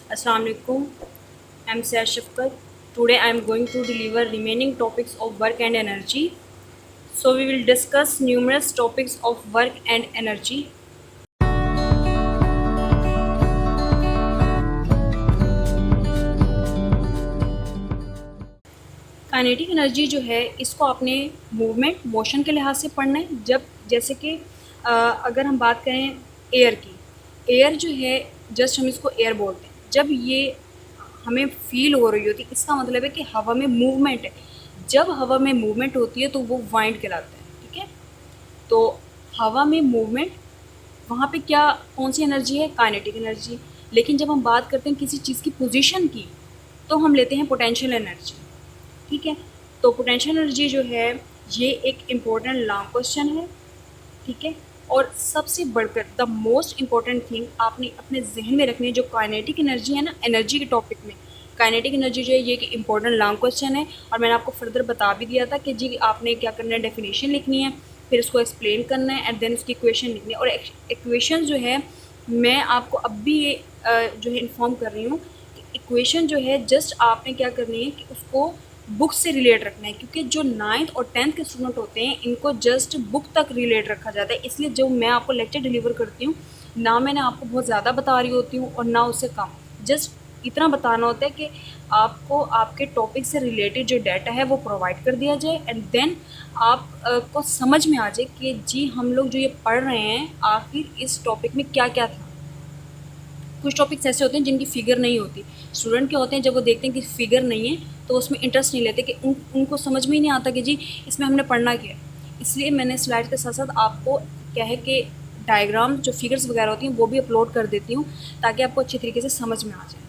Assalamu alaikum. I'm Syed Shafqat. Today I am going to deliver remaining topics of work and energy. So we will discuss numerous topics of work and energy. Kinetic energy जो है इसको आपने movement motion के लिहाज से पढ़ना है। जब जैसे कि अगर हम बात करें एयर की, एयर जो है जस्ट हम इसको एयर बोलते हैं। जब ये हमें फील हो रही होती है इसका मतलब है कि हवा में मूवमेंट है। जब हवा में मूवमेंट होती है तो वो वाइंड कहलाता है। ठीक है, तो हवा में मूवमेंट वहाँ पे क्या कौन सी एनर्जी है? Kinetic energy. लेकिन जब हम बात करते हैं किसी चीज़ की पोजीशन की तो हम लेते हैं पोटेंशियल एनर्जी। ठीक है, तो पोटेंशियल एनर्जी जो है ये एक इम्पोर्टेंट लॉन्ग क्वेश्चन है। ठीक है, और सबसे बढ़कर द मोस्ट इम्पॉर्टेंट थिंग आपने अपने जहन में रखनी है जो काइनेटिक एनर्जी है ना, एनर्जी के टॉपिक में काइनेटिक एनर्जी जो है ये एक इम्पॉर्टेंट लॉन्ग क्वेश्चन है। और मैंने आपको फर्दर बता भी दिया था कि जी आपने क्या करना है, डेफिनेशन लिखनी है, फिर उसको एक्सप्लेन करना है एंड देन उसकी इक्वेशन लिखनी है। और इक्वेशन जो है मैं आपको अब भी ये जो है इन्फॉर्म कर रही हूँ कि इक्वेशन जो है जस्ट आपने क्या करनी है कि उसको बुक से रिलेट रखना है, क्योंकि जो 9th और 10th के स्टूडेंट होते हैं इनको जस्ट बुक तक रिलेट रखा जाता है। इसलिए जो मैं आपको लेक्चर डिलीवर करती हूँ ना मैंने आपको बहुत ज़्यादा बता रही होती हूँ और ना उससे कम, जस्ट इतना बताना होता है कि आपको आपके टॉपिक से रिलेटेड जो डाटा है वो प्रोवाइड कर दिया जाए एंड देन आप को समझ में आ जाए कि जी हम लोग जो ये पढ़ रहे हैं आखिर इस टॉपिक में क्या क्या था। कुछ टॉपिक्स ऐसे होते हैं जिनकी फ़िगर नहीं होती। स्टूडेंट क्या होते हैं, जब वो देखते हैं कि फ़िगर नहीं है तो उसमें इंटरेस्ट नहीं लेते कि उनको समझ में ही नहीं आता कि जी इसमें हमने पढ़ना क्या है। इसलिए मैंने स्लाइड के साथ साथ आपको क्या है कि डायग्राम जो फ़िगर्स वगैरह होती हैं वो भी अपलोड कर देती हूँ ताकि आपको अच्छी तरीके से समझ में आ जाए।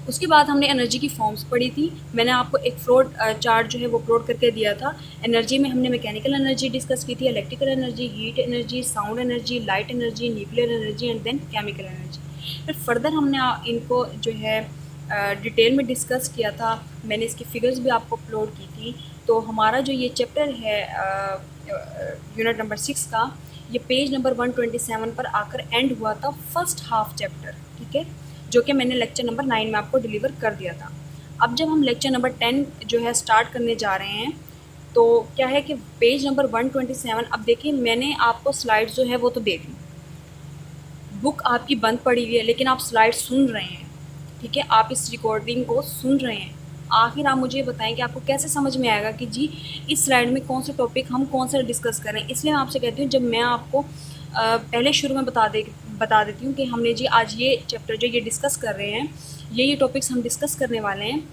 उसके बाद हमने एनर्जी की फॉर्म्स पढ़ी थी। मैंने आपको एक फ्लो चार्ट जो है वो अपलोड करके दिया था। एनर्जी में हमने मैकेनिकल एनर्जी डिस्कस की थी, electrical energy, heat energy, sound energy, light energy, nuclear energy and then chemical energy. फिर फर्दर हमने इनको जो है डिटेल में डिस्कस किया था। मैंने इसकी फ़िगर्स भी आपको अपलोड की थी। तो हमारा जो ये चैप्टर है यूनिट नंबर 6 का, ये पेज नंबर 127 पर आकर एंड हुआ था, फर्स्ट हाफ चैप्टर। ठीक है, जो कि मैंने लेक्चर नंबर 9 में आपको डिलीवर कर दिया था। अब जब हम लेक्चर नंबर 10 जो है स्टार्ट करने जा रहे हैं तो क्या है कि पेज नंबर 127, अब देखिए मैंने आपको स्लाइड्स जो है वो तो दे दी, बुक आपकी बंद पड़ी हुई है लेकिन आप स्लाइड सुन रहे हैं। ठीक है, आप इस रिकॉर्डिंग को सुन रहे हैं। आखिर आप मुझे बताएं कि आपको कैसे समझ में आएगा कि जी इस स्लाइड में कौन से टॉपिक हम कौन सा डिस्कस कर रहे हैं। इसलिए मैं आपसे कहती हूँ, जब मैं आपको पहले शुरू में बता देती हूँ कि हमने जी आज ये चैप्टर जो ये डिस्कस कर रहे हैं, ये टॉपिक्स हम डिस्कस करने वाले हैं,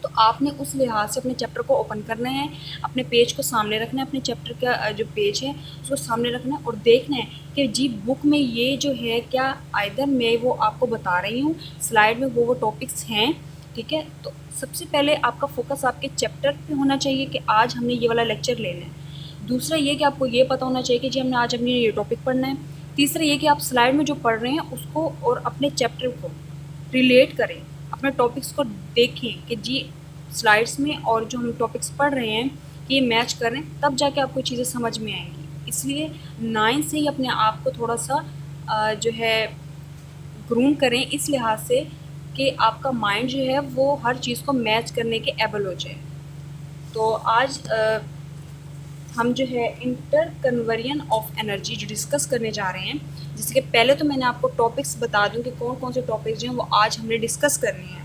तो आपने उस लिहाज से अपने चैप्टर को ओपन करना है, अपने पेज को सामने रखना है, अपने चैप्टर का जो पेज है उसको सामने रखना है और देखना है कि जी बुक में ये जो है क्या आइदर मैं वो आपको बता रही हूँ, स्लाइड में वो टॉपिक्स हैं। ठीक है, तो सबसे पहले आपका फोकस आपके चैप्टर पे होना चाहिए कि आज हमने ये वाला लेक्चर लेना है। दूसरा ये कि आपको ये पता होना चाहिए कि जी हमने आज हमने ये टॉपिक पढ़ना है। तीसरा ये कि आप स्लाइड में जो पढ़ रहे हैं उसको और अपने चैप्टर को रिलेट करें, अपने टॉपिक्स को देखें कि जी स्लाइड्स में और जो हम टॉपिक्स पढ़ रहे हैं ये मैच करें, तब जाके आपको चीज़ें समझ में आएंगी। इसलिए 9 से ही अपने आप को थोड़ा सा जो है ग्रूम करें इस लिहाज से कि आपका माइंड जो है वो हर चीज़ को मैच करने के एबल हो जाए। तो आज हम जो है इंटर कन्वर्जन ऑफ एनर्जी जो डिस्कस करने जा रहे हैं, जिसके पहले तो मैंने आपको टॉपिक्स बता दूं कि कौन कौन से टॉपिक्स जो हैं वो आज हमने डिस्कस करने हैं।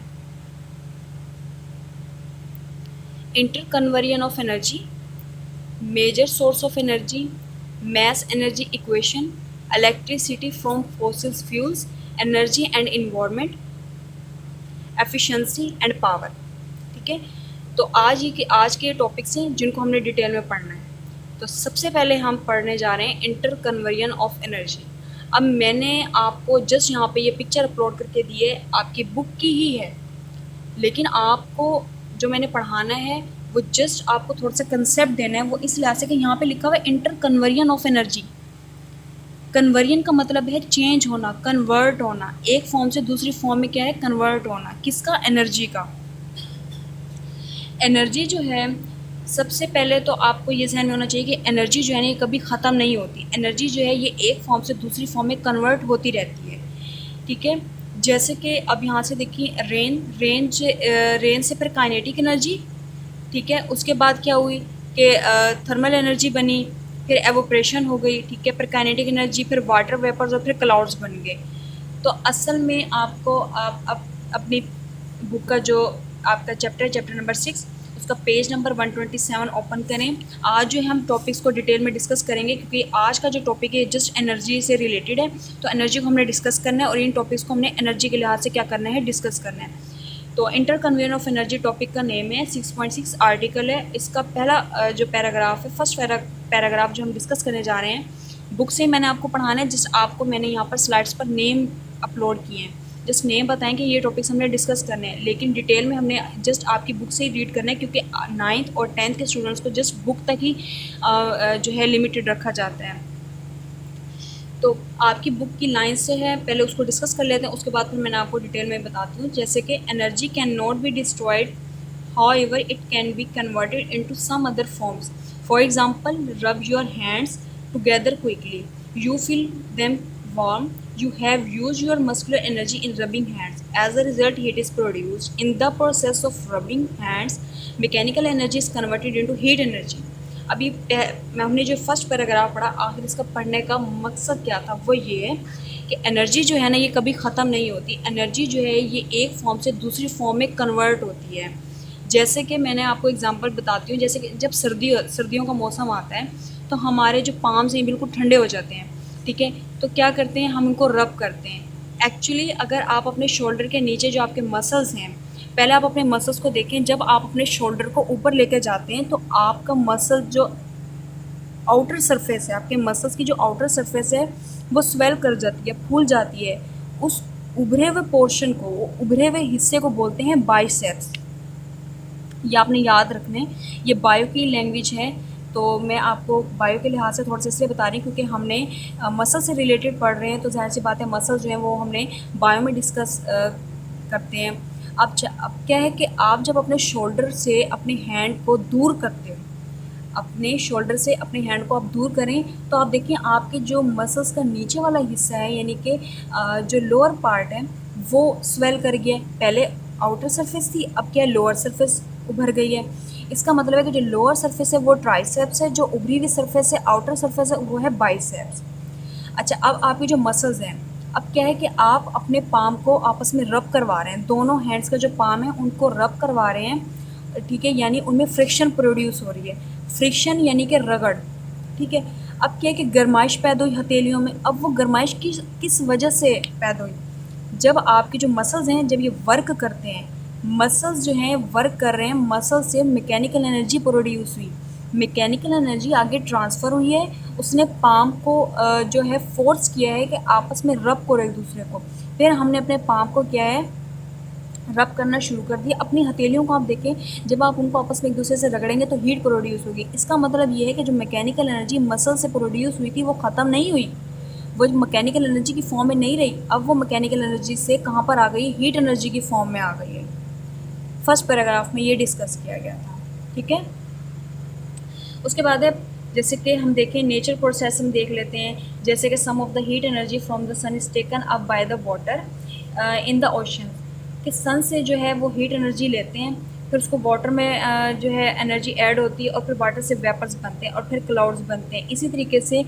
Inter conversion of energy, major source of energy, mass energy equation, electricity from fossil fuels, energy and environment, efficiency and power। ठीक है, तो आज के टॉपिक्स हैं जिनको हमने डिटेल में पढ़ना है। तो सबसे पहले हम पढ़ने जा रहे हैं इंटर कन्वर्जन ऑफ एनर्जी। अब मैंने आपको जस्ट यहाँ पे ये पिक्चर अपलोड करके दी है, आपकी बुक की ही है, लेकिन आपको जो मैंने पढ़ाना है वो जस्ट आपको थोड़ा सा कंसेप्ट देना है। वो इस लिहाज से कि यहाँ पे लिखा हुआ है inter conversion of energy. Conversion का मतलब है चेंज होना, कन्वर्ट होना, एक फॉर्म से दूसरी फॉर्म में क्या है, कन्वर्ट होना। किसका? एनर्जी का। एनर्जी जो है सबसे पहले तो आपको ये ध्यान में होना चाहिए कि एनर्जी जो है ना ये कभी ख़त्म नहीं होती। एनर्जी जो है ये एक फॉर्म से दूसरी फॉर्म में कन्वर्ट होती रहती है। ठीक है। जैसे कि अब यहाँ से देखिए रेन से फिर काइनेटिक एनर्जी, ठीक है। उसके बाद क्या हुई कि थर्मल एनर्जी बनी, फिर एवोपरेशन हो गई, ठीक है। फिर काइनेटिक एनर्जी, फिर वाटर वेपर्स और फिर क्लाउड्स बन गए। तो असल में आपको आप अपनी बुक का जो आपका चैप्टर नंबर 6 उसका पेज नंबर 127 ओपन करें। आज जो है हम टॉपिक्स को डिटेल में डिस्कस करेंगे, क्योंकि आज का जो टॉपिक है जस्ट एनर्जी से रिलेटेड है। तो एनर्जी को हमने डिस्कस करना है और इन टॉपिक्स को हमने एनर्जी के लिहाज से क्या करना है, डिस्कस करना है। तो inter convention of energy topic का नेम है, 6.6 आर्टिकल है। इसका पहला जो पैराग्राफ है, फर्स्ट पैराग्राफ जो हम डिस्कस करने जा रहे हैं, बुक से मैंने आपको पढ़ाना है। जिस आपको मैंने यहाँ पर स्लाइड्स पर नेम अपलोड किए हैं, जस्ट नेम बताएं कि ये टॉपिक्स हमने डिस्कस करने हैं, लेकिन डिटेल में हमने जस्ट आपकी बुक से ही रीड करना है, क्योंकि 9th और 10th के स्टूडेंट्स को जस्ट बुक तक ही जो है लिमिटेड रखा जाता है। तो आपकी बुक की लाइन से है, पहले उसको डिस्कस कर लेते हैं, उसके बाद फिर मैंने आपको डिटेल में बताती हूँ। जैसे कि energy can not be destroyed, however it can be converted into some other forms. For example, rub your hands together quickly, you feel them warm, you have used your muscular energy in rubbing hands. As a result, heat is produced. In the process of rubbing hands, mechanical energy is converted into heat energy. अभी हमने जो first paragraph पढ़ा, आखिर इसका पढ़ने का मकसद क्या था, वो ये है कि एनर्जी जो है ना, ये कभी ख़त्म नहीं होती। एनर्जी जो है ये एक फॉर्म से दूसरी फॉर्म में कन्वर्ट होती है। जैसे कि मैंने आपको एग्जांपल बताती हूँ, जैसे कि जब सर्दियों का मौसम आता है तो हमारे जो पाम्स हैं बिल्कुल ठंडे हो जाते हैं, ठीक है। तो क्या करते हैं, हम उनको रब करते हैं। एक्चुअली अगर आप अपने शोल्डर के नीचे जो आपके मसल्स हैं, पहले आप अपने मसल्स को देखें। जब आप अपने शोल्डर को ऊपर लेकर जाते हैं तो आपका मसल जो आउटर सरफेस है, आपके मसल्स की जो आउटर सरफेस है वो स्वेल कर जाती है, फूल जाती है। उस उभरे हुए पोर्शन को, उभरे हुए हिस्से को बोलते हैं बाइसेप्स। ये आपने याद रखने, ये बायो की लैंग्वेज है। तो मैं आपको बायो के लिहाज से थोड़ा सा इसलिए बता रही हूँ क्योंकि हमने मसल से रिलेटेड पढ़ रहे हैं, तो ज़ाहिर सी बात है मसल जो है वो हमने बायो में डिस्कस करते हैं। अब क्या है कि आप जब अपने शोल्डर से अपने हैंड को दूर करते हो, अपने शोल्डर से अपने हैंड को आप दूर करें, तो आप देखिए आपके जो मसल्स का नीचे वाला हिस्सा है, यानी कि जो लोअर पार्ट है वो स्वेल कर गया। पहले आउटर सरफेस थी, अब क्या है, लोअर सरफेस उभर गई है। इसका मतलब है कि जो लोअर सरफेस है वो ट्राइसेप्स है, जो उभरी हुई सरफेस है, आउटर सरफेस है, वो है बाइसेप्स। अच्छा, अब आपके जो मसल्स हैं, अब क्या है कि आप अपने पाम को आपस में रब करवा रहे हैं, दोनों हैंड्स का जो पाम है उनको रब करवा रहे हैं, ठीक है। यानी उनमें फ्रिक्शन प्रोड्यूस हो रही है, फ्रिक्शन यानी कि रगड़, ठीक है। अब क्या है कि गर्माइश पैदा हुई हथेलियों में। अब वो गर्माइश किस वजह से पैदा हुई, जब आपके जो मसल्स हैं जब ये वर्क करते हैं, मसल्स जो हैं वर्क कर रहे हैं, मसल से मैकेनिकल एनर्जी प्रोड्यूस हुई, मैकेनिकल एनर्जी आगे ट्रांसफ़र हुई है, उसने पाम को जो है फोर्स किया है कि आपस में रब करो एक दूसरे को। फिर हमने अपने पाम को क्या है, रब करना शुरू कर दिया। अपनी हथेलियों को आप देखें, जब आप उनको आपस में एक दूसरे से रगड़ेंगे तो हीट प्रोड्यूस होगी। इसका मतलब ये है कि जो मैकेनिकल एनर्जी मसल से प्रोड्यूस हुई थी वो ख़त्म नहीं हुई, वो मैकेनिकल एनर्जी की फॉर्म में नहीं रही। अब वो मैकेनिकल एनर्जी से कहाँ पर आ गई, हीट एनर्जी की फॉर्म में आ गई है। फर्स्ट पैराग्राफ में ये डिस्कस किया गया था, ठीक है। उसके बाद है, जैसे कि हम देखें नेचर प्रोसेस हम देख लेते हैं। जैसे कि some of the heat energy from the sun is taken up by the water in the ocean, कि सन से जो है वो हीट एनर्जी लेते हैं, फिर उसको वाटर में जो है एनर्जी ऐड होती है और फिर वाटर से वेपर्स बनते हैं और फिर क्लाउड्स बनते हैं। इसी तरीके से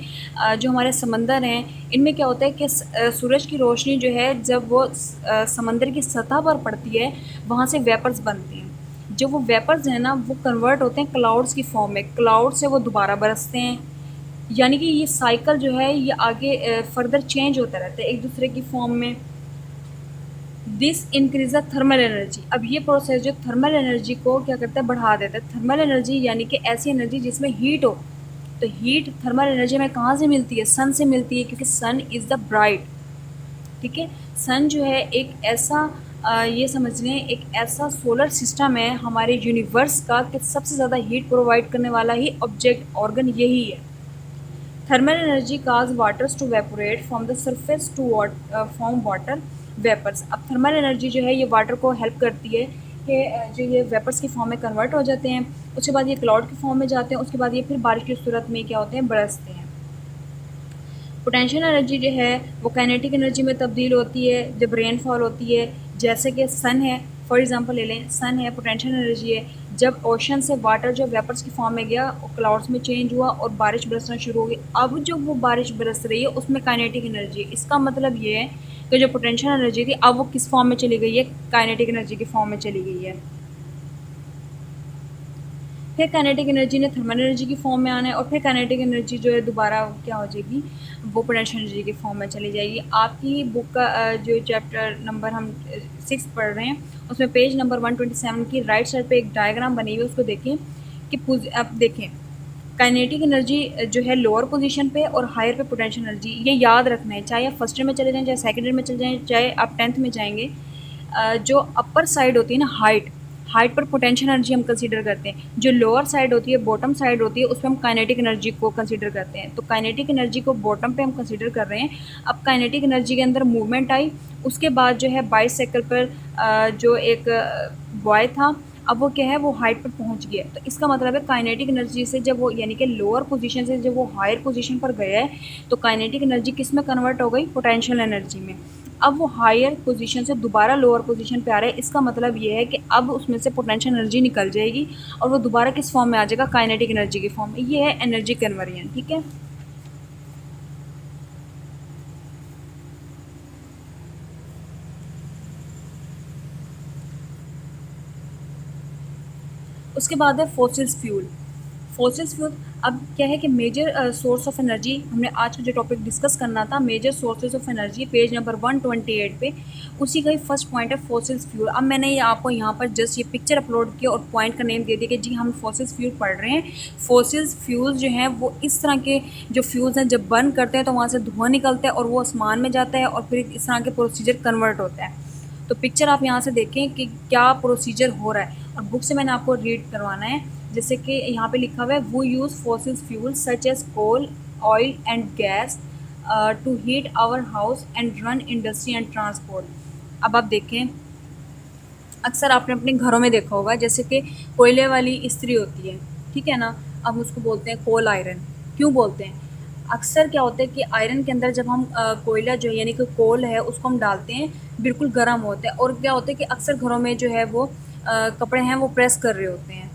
जो हमारे समंदर हैं, इनमें क्या होता है कि सूरज की रोशनी जो है जब वो समंदर की सतह पर पड़ती है, वहाँ से वेपर्स बनते हैं। जो वो वेपर्स हैं ना, वो कन्वर्ट होते हैं क्लाउड्स की फॉर्म में, क्लाउड से वो दोबारा बरसते हैं। यानी कि ये साइकिल जो है ये आगे फर्दर चेंज होता रहता है एक दूसरे की फॉर्म में। This increase the thermal energy. अब ये प्रोसेस जो थर्मल एनर्जी को क्या करता है, बढ़ा देता है। थर्मल एनर्जी यानी कि ऐसी एनर्जी जिसमें हीट हो, तो हीट थर्मल एनर्जी में कहाँ से मिलती है, सन से मिलती है, क्योंकि सन इज़ द ब्राइट, ठीक है। सन जो है एक ऐसा ये समझ लें एक ऐसा सोलर सिस्टम है हमारे यूनिवर्स का कि सबसे ज़्यादा हीट प्रोवाइड करने वाला ही ऑब्जेक्ट ऑर्गन यही है। Thermal energy causes waters to vaporate from the surface to form water vapours. अब थर्मल एनर्जी जो है ये वाटर को हेल्प करती है कि जो ये वेपर्स की फॉर्म में कन्वर्ट हो जाते हैं, उसके बाद ये क्लाउड की फॉर्म में जाते हैं, उसके बाद ये फिर बारिश की सूरत में क्या होते हैं, बरसते हैं। पोटेंशियल एनर्जी जो है वो काइनेटिक एनर्जी में तब्दील होती है जब रेनफॉल होती है। जैसे कि सन है, फॉर एग्जांपल ले लें, सन है, पोटेंशियल एनर्जी है। जब ओशन से वाटर जो वेपर्स की फॉर्म में गया और क्लाउड्स में चेंज हुआ और बारिश बरसना शुरू हो गई, अब जो वो बारिश बरस रही है उसमें काइनेटिक एनर्जी है। इसका मतलब ये है कि जो पोटेंशियल एनर्जी थी अब वो किस फॉर्म में चली गई है, काइनेटिक एनर्जी की फॉर्म में चली गई है। फिर काइनेटिक एनर्जी ने थर्मल एनर्जी की फॉर्म में आना है और फिर काइनेटिक एनर्जी जो है दोबारा क्या हो जाएगी, वो पोटेंशियल एनर्जी की फॉर्म में चली जाएगी। आपकी बुक का जो चैप्टर नंबर हम 6 पढ़ रहे हैं उसमें पेज नंबर 127 की राइट साइड पे एक डायग्राम बनी हुई है, उसको देखें कि अब देखें काइनेटिक एनर्जी जो है लोअर पोजीशन पे और हायर पे पोटेंशियल एनर्जी, ये याद रखना है। चाहे आप फर्स्ट ईयर में चले जाएं, चाहे सेकंड ईयर में चले जाएं, चाहे आप 10th में जाएंगे, जो अपर साइड होती है ना, हाइट, हाइट पर पोटेंशियल एनर्जी हम कंसीडर करते हैं। जो लोअर साइड होती है, बॉटम साइड होती है, उसमें हम काइनेटिक एनर्जी को कंसीडर करते हैं। तो काइनेटिक एनर्जी को बॉटम पे हम कंसीडर कर रहे हैं। अब काइनेटिक एनर्जी के अंदर मूवमेंट आई, उसके बाद जो है बाइसाइकिल पर जो एक बॉय था, अब वो क्या है, वो हाइट पर पहुंच गया। तो इसका मतलब है काइनेटिक एनर्जी से जब वो यानी कि लोअर पोजीशन से जब वो हायर पोजीशन पर गया है तो काइनेटिक एनर्जी किस में कन्वर्ट हो गई, पोटेंशियल एनर्जी में। अब वो हायर पोजीशन से दोबारा लोअर पोजीशन पे आ रहा है, इसका मतलब ये है कि अब उसमें से पोटेंशियल एनर्जी निकल जाएगी और वो दोबारा किस फॉर्म में आ जाएगा, काइनेटिक एनर्जी की फॉर्म में। ये है एनर्जी कन्वर्जन, ठीक है। उसके बाद है फॉसिल्स फ्यूल। फॉसिल्स फ्यूल अब क्या है कि मेजर सोर्स ऑफ एनर्जी, हमने आज का जो टॉपिक डिस्कस करना था major sources of energy, page number 128 पे उसी का ही फर्स्ट पॉइंट है फॉसिल्स फ्यूल। अब मैंने ये आपको यहाँ पर जस्ट ये पिक्चर अपलोड किया और पॉइंट का नेम दे दिया कि जी हम फॉसिल्स फ्यूल पढ़ रहे हैं। फॉसिल्स फ्यूल्स जो हैं वो इस तरह के जो फ्यूल्स हैं, जब बर्न करते हैं तो वहाँ से धुआं निकलता है और वो आसमान में जाता है और फिर इस तरह के प्रोसीजर कन्वर्ट होता है। तो पिक्चर आप यहाँ से देखें कि क्या प्रोसीजर हो रहा है और बुक से मैंने आपको रीड करवाना है। जैसे कि यहाँ पे लिखा हुआ है, वो use fossil fuel such as coal, oil and gas to heat our house and run industry and transport. अब आप देखें, अक्सर आपने अपने घरों में देखा होगा जैसे कि कोयले वाली इस्त्री होती है, ठीक है ना। अब उसको बोलते हैं कोल आयरन। क्यों बोलते हैं, अक्सर क्या होता है कि आयरन के अंदर जब हम कोयला जो है यानी कि कोल है उसको हम डालते हैं, बिल्कुल गर्म होता है और क्या होता है कि अक्सर घरों में जो है वो कपड़े हैं वो प्रेस कर रहे होते हैं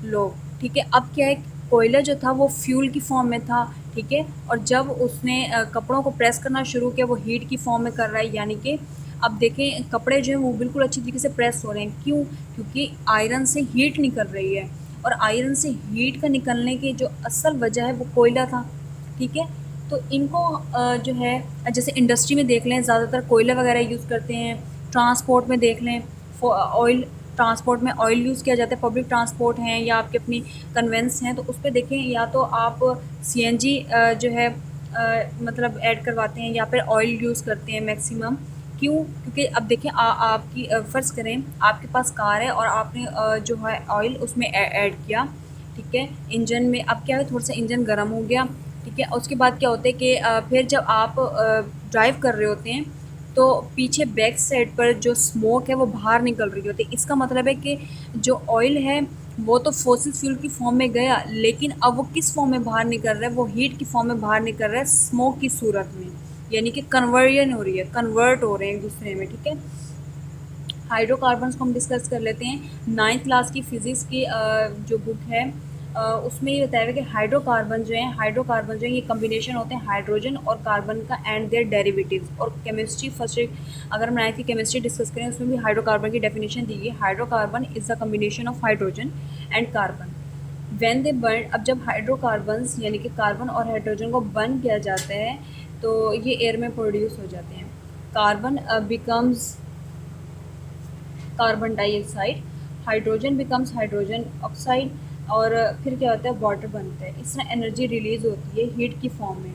लोग, ठीक है। अब क्या है, कोयला जो था वो फ्यूल की फॉर्म में था, ठीक है, और जब उसने कपड़ों को प्रेस करना शुरू किया वो हीट की फॉर्म में कर रहा है, यानी कि अब देखें कपड़े जो हैं वो बिल्कुल अच्छी तरीके से प्रेस हो रहे हैं। क्यों, क्योंकि आयरन से हीट निकल रही है और आयरन से हीट का निकलने की जो असल वजह है वो कोयला था, ठीक है। तो इनको जो है जैसे इंडस्ट्री में देख लें ज़्यादातर कोयला वगैरह यूज़ करते हैं, ट्रांसपोर्ट में देख लें ऑयल, ट्रांसपोर्ट में ऑयल यूज़ किया जाता है, पब्लिक ट्रांसपोर्ट हैं या आपके अपनी कन्वेंस हैं तो उस पर देखें या तो आप सीएनजी जो है मतलब ऐड करवाते हैं या फिर ऑयल यूज़ करते हैं मैक्सिमम। क्यों, क्योंकि अब देखें आपकी फ़र्ज़ करें आपके पास कार है और आपने जो है ऑयल उसमें ऐड किया, ठीक है, इंजन में। अब क्या है, थोड़ा सा इंजन गर्म हो गया, ठीक है। उसके बाद क्या होता है कि फिर जब आप ड्राइव कर रहे होते हैं तो पीछे बैक साइड पर जो स्मोक है वो बाहर निकल रही होती है। इसका मतलब है कि जो ऑयल है वो तो फॉसिल फ्यूल की फॉर्म में गया, लेकिन अब वो किस फॉर्म में बाहर निकल रहा है, वो हीट की फॉर्म में बाहर निकल रहा है, स्मोक की सूरत में, यानी कि कन्वर्जन हो रही है, कन्वर्ट हो रहे हैं एक दूसरे में, ठीक है। हाइड्रोकार्बन्स को हम डिस्कस कर लेते हैं। 9th क्लास की फिज़िक्स की जो बुक है उसमें ये बताया हुआ है कि हाइड्रोकार्बन जो है, हाइड्रोकार्बन जो है ये कम्बिनेशन होते हैं हाइड्रोजन और कार्बन का एंड देयर डेरिवेटिव्स। और केमिस्ट्री फर्स्ट अगर हम 9th की केमिस्ट्री डिस्कस करें उसमें भी हाइड्रोकार्बन की डेफिनेशन दी गई। Hydrocarbon is the combination of hydrogen and carbon when they burn. अब जब हाइड्रोकार्बन्स यानी कि कार्बन और हाइड्रोजन को बर्न किया जाता है तो ये एयर में प्रोड्यूस हो जाते हैं। Carbon becomes carbon dioxide, hydrogen becomes hydrogen oxide और फिर क्या होता है, वाटर बनता है। इस तरह एनर्जी रिलीज़ होती है हीट की फॉर्म में।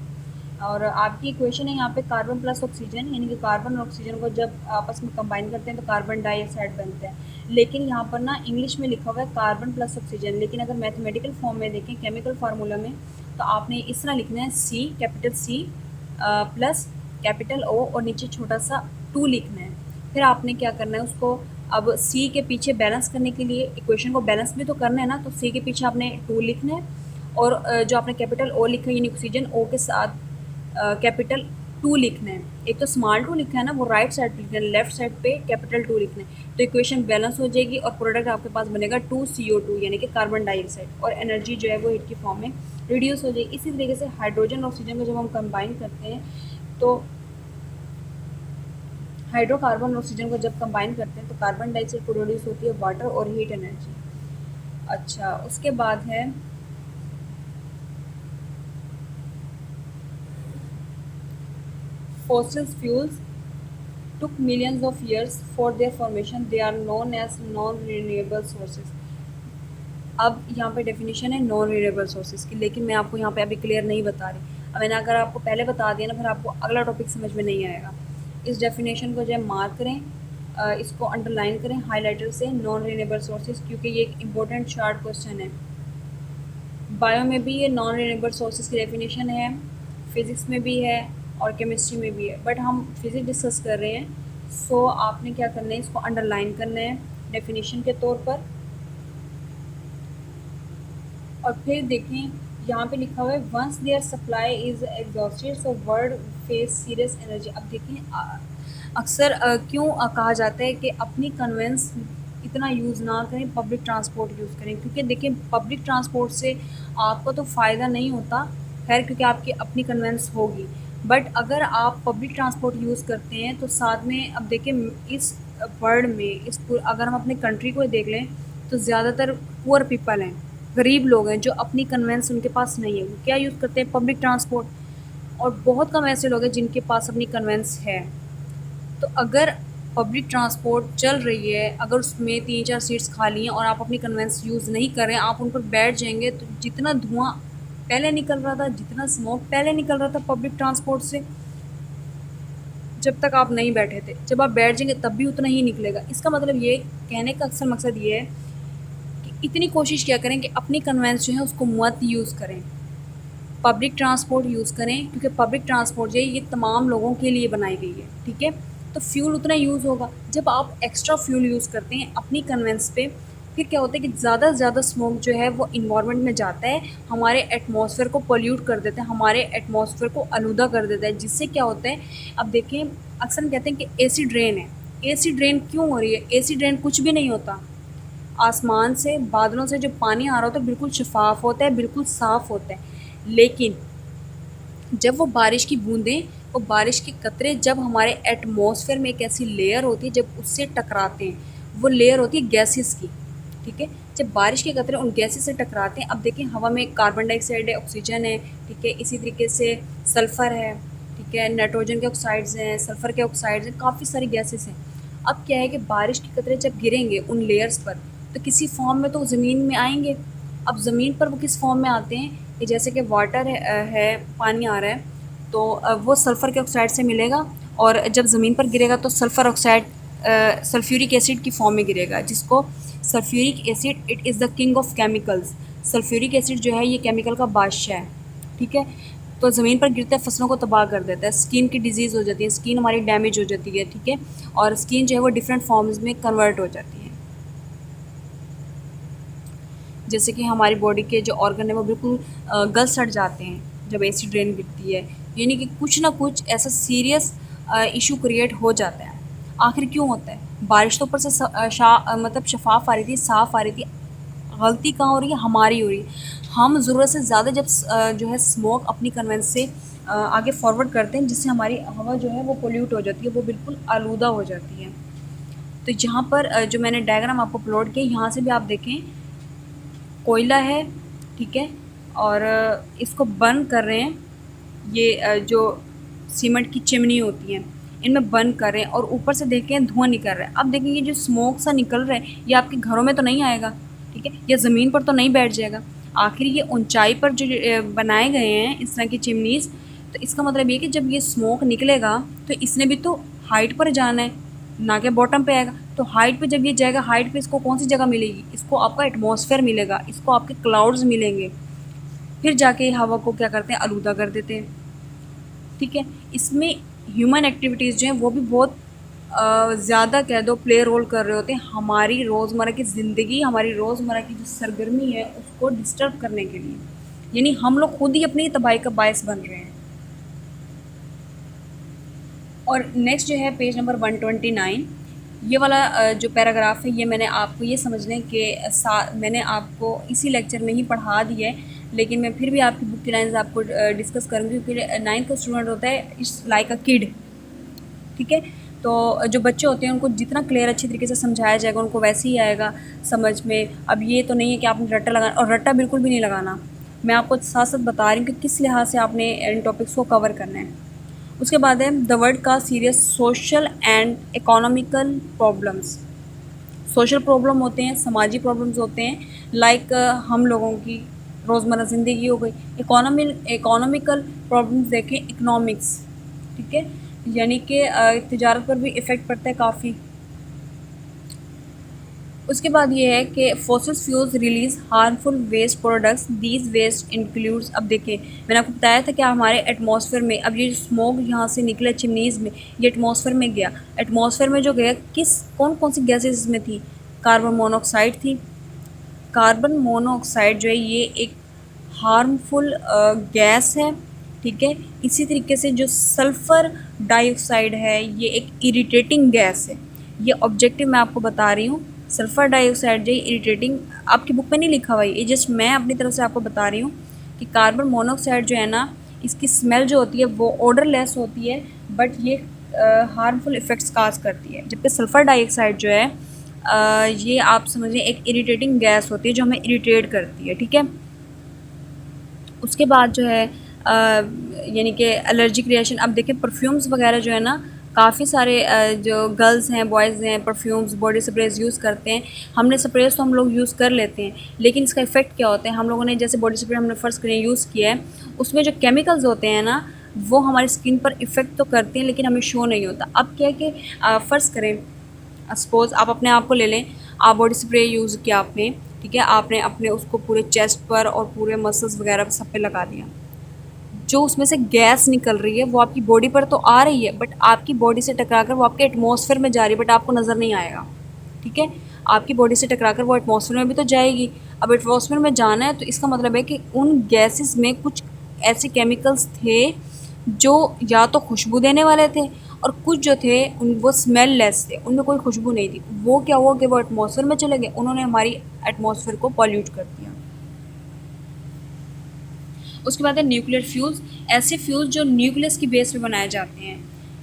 और आपकी इक्वेशन है यहाँ पे कार्बन प्लस ऑक्सीजन, यानी कि कार्बन और ऑक्सीजन को जब आपस में कंबाइन करते हैं तो कार्बन डाइऑक्साइड बनता है। लेकिन यहाँ पर ना इंग्लिश में लिखा हुआ है कार्बन प्लस ऑक्सीजन, लेकिन अगर मैथमेटिकल फॉर्म में देखें केमिकल फार्मूला में तो आपने इस तरह लिखना है सी, कैपिटल सी प्लस कैपिटल ओ और नीचे छोटा सा 2 लिखना है। फिर आपने क्या करना है उसको, अब सी के पीछे बैलेंस करने के लिए इक्वेशन को बैलेंस भी तो करना है ना, तो सी के पीछे आपने 2 लिखना है और जो आपने कैपिटल ओ लिखा है यानी ऑक्सीजन ओ के साथ कैपिटल टू लिखना है। एक तो स्मॉल टू लिखा है ना, वो राइट साइड पे लिखना है, लेफ्ट साइड पे कैपिटल टू लिखना है। तो इक्वेशन बैलेंस हो जाएगी और प्रोडक्ट आपके पास बनेगा 2CO2 यानी कि कार्बन डाइऑक्साइड, और एनर्जी जो है वो हीट की फॉर्म में रिड्यूस हो जाएगी। इसी तरीके से हाइड्रोजन और ऑक्सीजन को जब हम कंबाइन करते हैं तो हाइड्रोकार्बन और ऑक्सीजन को जब कंबाइन करते हैं तो कार्बन डाइऑक्साइड प्रोड्यूस होती है वाटर और हीट एनर्जी। अच्छा, उसके बाद है fossil fuels took millions of years for their formation. They are known as non-renewable sources. अब यहाँ पे डेफिनेशन है नॉन रिन्यूएबल सोर्सेज की, लेकिन मैं आपको यहाँ पे अभी क्लियर नहीं बता रही। अब मैंने अगर आपको पहले बता दिया ना, फिर आपको अगला टॉपिक समझ में नहीं आएगा। इस डेफिनेशन को जो है मार्क करें, इसको अंडरलाइन करें हाइलाइटर से, नॉन रिन्यूएबल सोर्सेज, क्योंकि ये एक इम्पोर्टेंट शार्ट क्वेश्चन है। बायो में भी ये नॉन रिन्यूएबल सोर्सेज की डेफिनेशन है, फिज़िक्स में भी है और केमिस्ट्री में भी है, बट हम फिज़िक्स डिस्कस कर रहे हैं। सो आपने क्या करना है, इसको अंडरलाइन करना है डेफिनेशन के तौर पर। और फिर देखें यहाँ पे लिखा हुआ है once their supply is exhausted so world face serious energy. अब देखें अक्सर क्यों कहा जाता है कि अपनी कन्वेंस इतना यूज़ ना करें, पब्लिक ट्रांसपोर्ट यूज़ करें, क्योंकि देखिए पब्लिक ट्रांसपोर्ट से आपको तो फ़ायदा नहीं होता, खैर क्योंकि आपकी अपनी कन्वेंस होगी, बट अगर आप पब्लिक ट्रांसपोर्ट यूज़ करते हैं तो साथ में अब देखिए इस वर्ल्ड में अगर हम अपने कंट्री को देख लें तो ज़्यादातर पुअर पीपल हैं, गरीब लोग हैं जो अपनी कन्वेंस उनके पास नहीं है, वो क्या यूज़ करते हैं, पब्लिक ट्रांसपोर्ट। और बहुत कम ऐसे लोग हैं जिनके पास अपनी कन्वेंस है। तो अगर पब्लिक ट्रांसपोर्ट चल रही है, अगर उसमें 3-4 सीट्स खाली हैं और आप अपनी कन्वेंस यूज़ नहीं कर रहे हैं, आप उन पर बैठ जाएंगे, तो जितना धुआं पहले निकल रहा था, जितना स्मोक पहले निकल रहा था पब्लिक ट्रांसपोर्ट से, जब तक आप नहीं बैठे थे, जब आप बैठ जाएंगे तब भी उतना ही निकलेगा। इसका मतलब ये कहने का अक्सर मकसद ये है कि इतनी कोशिश क्या करें कि अपनी कन्वेंस जो है उसको मत यूज़ करें, पब्लिक ट्रांसपोर्ट यूज़ करें, क्योंकि पब्लिक ट्रांसपोर्ट जो है ये तमाम लोगों के लिए बनाई गई है, ठीक है। तो फ्यूल उतना यूज़ होगा, जब आप एक्स्ट्रा फ्यूल यूज़ करते हैं अपनी कन्वेंस पे, फिर क्या होता है कि ज़्यादा से ज़्यादा स्मोक जो है वो इन्वायरमेंट में जाता है, हमारे एटमॉस्फेयर को पोल्यूट कर देता है, हमारे एटमॉस्फेयर को आलूदा कर देता है, जिससे क्या होता है, अब देखें अक्सर हम कहते हैं कि एसिड रेन है। एसिड रेन क्यों हो रही है? एसिड रेन कुछ भी नहीं होता, आसमान से बादलों से जो पानी आ रहा होता है बिल्कुल शफाफ होता है, बिल्कुल साफ़ होता है, लेकिन जब वो बारिश की बूंदें, वो बारिश के कतरे जब हमारे एटमॉस्फेयर में एक ऐसी लेयर होती है जब उससे टकराते हैं, वो लेयर होती है गैसेस की, ठीक है। जब बारिश के कतरे उन गैसेस से टकराते हैं, अब देखें हवा में कार्बन डाइऑक्साइड है, ऑक्सीजन है, ठीक है, इसी तरीके से सल्फ़र है, ठीक है, नाइट्रोजन के ऑक्साइड्स हैं, सल्फ़र के ऑक्साइड्स हैं, काफ़ी सारी गैसेस हैं। अब क्या है कि बारिश के कतरे जब गिरेंगे उन लेयर्स पर, तो किसी फॉर्म में तो ज़मीन में आएंगे। अब ज़मीन पर वो किस फॉर्म में आते हैं कि जैसे कि वाटर है, पानी आ रहा है, तो वो सल्फ़र के ऑक्साइड से मिलेगा, और जब ज़मीन पर गिरेगा तो सल्फ़र ऑक्साइड सल्फ्यूरिक एसिड की फॉर्म में गिरेगा, जिसको sulphuric acid, it is the king of chemicals. Sulphuric acid जो है ये केमिकल का बादशाह है, ठीक है। तो ज़मीन पर गिरते फसलों को तबाह कर देता है, स्किन की डिजीज़ हो जाती है, स्किन हमारी डैमेज हो जाती है, ठीक है, और स्किन जो है वो डिफरेंट फॉर्म्स में कन्वर्ट हो जाती है। जैसे कि हमारी बॉडी के जो ऑर्गन है वो बिल्कुल गल सड़ जाते हैं जब एसिड रेन गिरती है, यानी कि कुछ ना कुछ ऐसा सीरियस इशू क्रिएट हो जाता है। आखिर क्यों होता है? बारिश तो ऊपर से मतलब शफाफ आ रही थी, साफ़ आ रही थी, गलती कहाँ हो रही है? हमारी हो रही है। हम ज़रूरत से ज़्यादा जब जो है स्मोक अपनी कन्वेंस से आगे फॉरवर्ड करते हैं, जिससे हमारी हवा जो है वो पोल्यूट हो जाती है, वो बिल्कुल आलूदा हो जाती है। तो यहाँ पर जो मैंने डायग्राम आपको प्लॉट किया, यहाँ से भी आप देखें कोयला है, ठीक है, और इसको बर्न कर रहे हैं, ये जो सीमेंट की चिमनी होती हैं इनमें बर्न कर रहे हैं, और ऊपर से देखें धुआं निकल रहा है। अब देखें ये जो स्मोक सा निकल रहा है ये आपके घरों में तो नहीं आएगा, ठीक है, या ज़मीन पर तो नहीं बैठ जाएगा। आखिर ये ऊंचाई पर जो बनाए गए हैं इस तरह की चिमनीज़, तो इसका मतलब ये कि जब ये स्मोक निकलेगा तो इसने भी तो हाइट पर जाना है, ना कि बॉटम पे आएगा। तो हाइट पे जब ये जाएगा, हाइट पे इसको कौन सी जगह मिलेगी? इसको आपका एटमॉस्फेयर मिलेगा, इसको आपके क्लाउड्स मिलेंगे, फिर जाके हवा को क्या करते हैं? आलूदा कर देते हैं, ठीक है। इसमें ह्यूमन एक्टिविटीज़ जो हैं वो भी बहुत ज़्यादा कह दो प्ले रोल कर रहे होते हैं, हमारी रोज़मर्रा की ज़िंदगी, हमारी रोज़मर्रा की जो सरगर्मी है उसको डिस्टर्ब करने के लिए, यानी हम लोग खुद ही अपनी तबाही का बायस बन रहे हैं। और नेक्स्ट जो है पेज नंबर 129, ये वाला जो पैराग्राफ है ये मैंने आपको ये समझने के मैंने आपको इसी लेक्चर में ही पढ़ा दिया है, लेकिन मैं फिर भी आपकी बुक की लाइन्स आपको डिस्कस करूँगी, क्योंकि 9th का स्टूडेंट होता है इट्स लाइक अ किड, ठीक है। तो जो बच्चे होते हैं उनको जितना क्लियर अच्छी तरीके से समझाया जाएगा उनको वैसे ही आएगा समझ में। अब ये तो नहीं है कि आपने रट्टा लगाना, और रट्टा बिल्कुल भी नहीं लगाना, मैं आपको साथ साथ बता रही हूँ कि किस लिहाज से आपने इन टॉपिक्स को कवर करना है। उसके बाद है द वर्ल्ड का serious social and economical problems. Social problem होते हैं, समाजी प्रॉब्लम्स होते हैं, लाइक हम लोगों की रोज़मर्रा ज़िंदगी हो गई। इकोनॉमिकल प्रॉब्लम्स देखें, इकनॉमिक्स, ठीक है, यानी कि तिजारत पर भी इफ़ेक्ट पड़ता है काफ़ी। उसके बाद ये है कि fossil fuels release harmful waste products, these waste includes. अब देखें मैंने आपको बताया था कि हमारे एटमॉस्फेयर में अब ये स्मोक यहाँ से निकला चिमनीज़ में, ये एटमॉस्फेयर में गया। एटमॉस्फेयर में जो गया कौन कौन सी गैसेज इसमें थी? कार्बन मोनोऑक्साइड थी। कार्बन मोनोऑक्साइड जो है ये एक हार्मफुल गैस है, ठीक है। इसी तरीके से जो सल्फ़र डाइऑक्साइड है ये एक इरिटेटिंग गैस है। ये ऑब्जेक्टिव मैं आपको बता रही हूँ, सल्फ़र डाइऑक्साइड जो इरिटेटिंग, आपकी बुक में नहीं लिखा हुआ है, ये जस्ट मैं अपनी तरफ से आपको बता रही हूँ कि कार्बन मोनोऑक्साइड जो है ना, इसकी स्मेल जो होती है वो ऑडरलेस होती है, बट ये हार्मफुल इफ़ेक्ट्स काज करती है। जबकि सल्फ़र डाइऑक्साइड जो है ये आप समझ लें एक इरिटेटिंग गैस होती है जो हमें इरिटेट करती है, ठीक है। उसके बाद जो है यानी कि एलर्जिक रिएक्शन। अब देखें परफ्यूम्स वगैरह जो है ना, काफ़ी सारे जो गर्ल्स हैं बॉयज़ हैं परफ्यूम्स बॉडी स्प्रेज यूज़ करते हैं। हमने स्प्रेज तो हम लोग यूज़ कर लेते हैं, लेकिन इसका इफ़ेक्ट क्या होता है? हम लोगों ने जैसे बॉडी स्प्रे हमने फ़र्ज़ करें यूज़ किया है, उसमें जो केमिकल्स होते हैं ना वो हमारी स्किन पर इफ़ेक्ट तो करते हैं लेकिन हमें शो नहीं होता। अब क्या है कि फ़र्ज़ करें, सपोज़ आप अपने आप को ले लें, आप बॉडी स्प्रे यूज़ किया आपने, ठीक है, आपने अपने उसको पूरे चेस्ट पर और पूरे मसल्स वगैरह सब पे लगा दिया। जो उसमें से गैस निकल रही है वो आपकी बॉडी पर तो आ रही है, बट आपकी बॉडी से टकरा कर वो आपके एटमॉस्फेयर में जा रही है, बट आपको नज़र नहीं आएगा, ठीक है। आपकी बॉडी से टकरा कर वो एटमॉस्फेयर में भी तो जाएगी। अब एटमॉस्फेयर में जाना है तो इसका मतलब है कि उन गैसेस में कुछ ऐसे केमिकल्स थे जो या तो खुशबू देने वाले थे, और कुछ जो थे उन वो स्मेल लेस थे, उनमें कोई खुशबू नहीं थी। वो क्या हुआ कि वो एटमॉस्फेयर में चले गए, उन्होंने हमारी एटमॉस्फेयर को पॉल्यूट कर दिया। उसके बाद है न्यूक्लियर फ्यूल्स। ऐसे फ्यूल्स जो न्यूक्लियस की बेस पे बनाए जाते हैं,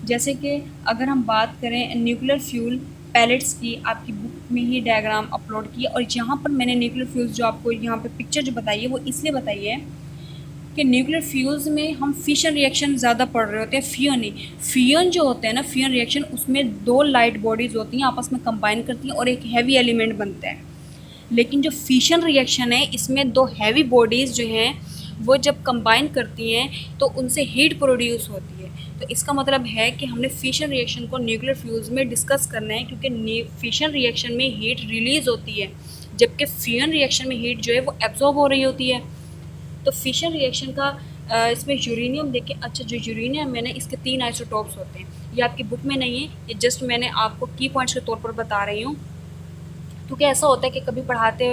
जैसे कि अगर हम बात करें न्यूक्लियर फ्यूल पैलेट्स की, आपकी बुक में ही डायग्राम अपलोड किया, और यहाँ पर मैंने न्यूक्लियर फ्यूल्स जो आपको यहाँ पे पिक्चर जो बताई है वो इसलिए बताई है कि न्यूक्लियर फ्यूल्स में हम फिशन रिएक्शन ज़्यादा पढ़ रहे होते हैं, फियन नहीं। फियन जो होते हैं ना, फियन रिएक्शन, उसमें दो लाइट बॉडीज़ होती हैं आपस में कंबाइन करती हैं और एक हैवी एलिमेंट बनता है। लेकिन जो फिशन रिएक्शन है इसमें दो हैवी बॉडीज़ जो हैं वो जब कंबाइन करती हैं तो उनसे हीट प्रोड्यूस होती है। तो इसका मतलब है कि हमने फिशन रिएक्शन को न्यूक्लियर फ्यूल्स में डिस्कस करना है, क्योंकि फिशन रिएक्शन में हीट रिलीज़ होती है जबकि फियन रिएक्शन में हीट जो है वो एब्जॉर्ब हो रही होती है। तो फिशन रिएक्शन का इसमें यूरेनियम देखें। अच्छा, जो यूरेनियम है ना, इसके 3 आइसोटोप्स होते हैं। ये आपकी बुक में नहीं है, ये जस्ट मैंने आपको की पॉइंट्स के तौर पर बता रही हूँ, क्योंकि ऐसा होता है कि कभी पढ़ाते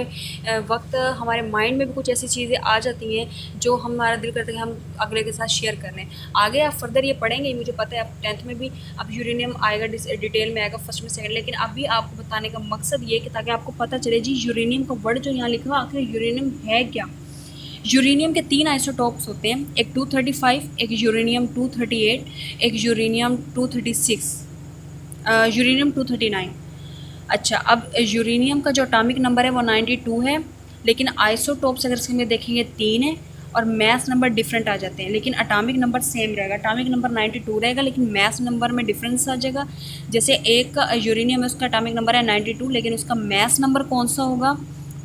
वक्त हमारे माइंड में भी कुछ ऐसी चीज़ें आ जाती हैं जो हमारा दिल करता है कि हम अगले के साथ शेयर कर लें। आगे आप फर्दर ये पढ़ेंगे, मुझे पता है आप 10th में भी अब यूरेनियम आएगा, डिटेल में आएगा, फर्स्ट में सेकंड, लेकिन अभी आपको बताने का मकसद ये है कि ताकि आपको पता चले जी यूरेनियम का वर्ड जो यहाँ लिखा हुआ आखिर यूरेनियम है क्या। यूरेनियम के 3 आइसोटोप्स होते हैं, एक 235, एक यूरेनियम 238, एक यूरेनियम 236, यूरेनियम 239। अच्छा, अब यूरेनियम का जो एटॉमिक नंबर है वो 92 है, लेकिन आइसोटोप्स अगर इसमें देखेंगे 3 है और मैस नंबर डिफरेंट आ जाते हैं, लेकिन एटॉमिक नंबर सेम रहेगा। एटॉमिक नंबर 92 रहेगा लेकिन मैस नंबर में डिफरेंस आ जाएगा। जैसे एक यूरेनियम है उसका एटॉमिक नंबर है 92 लेकिन उसका मैस नंबर कौन सा होगा?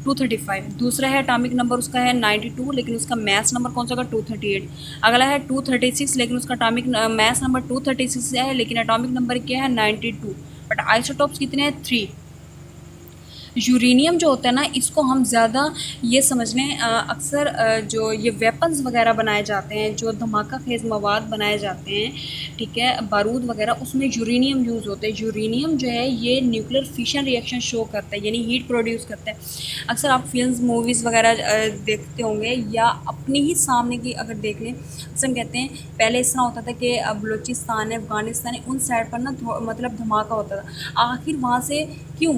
235। दूसरा है एटॉमिक नंबर उसका है 92 लेकिन उसका मैस नंबर कौन सा होगा? 238। अगला है 236 लेकिन उसका एटॉमिक मैस नंबर 236 है लेकिन एटॉमिक नंबर क्या है? 92। बट आइसोटोप्स कितने हैं? 3। यूरेनियम जो होता है ना, इसको हम ज़्यादा ये समझ लें, अक्सर जो ये वेपन्स वगैरह बनाए जाते हैं, जो धमाका खेज़ मवाद बनाए जाते हैं, ठीक है, बारूद वगैरह, उसमें यूरेनियम यूज़ होता है। यूरेनियम जो है ये न्यूक्लियर फिशन रिएक्शन शो करता है, यानी हीट प्रोड्यूस करता है। अक्सर आप फिल्म्स मूवीज़ वगैरह देखते होंगे, या अपने ही सामने की अगर देख लें, अक्सर हम कहते हैं पहले इस तरह होता था कि बलूचिस्तान है, अफ़गानिस्तान है, उन साइड पर ना मतलब धमाका होता था। आखिर वहाँ से क्यों?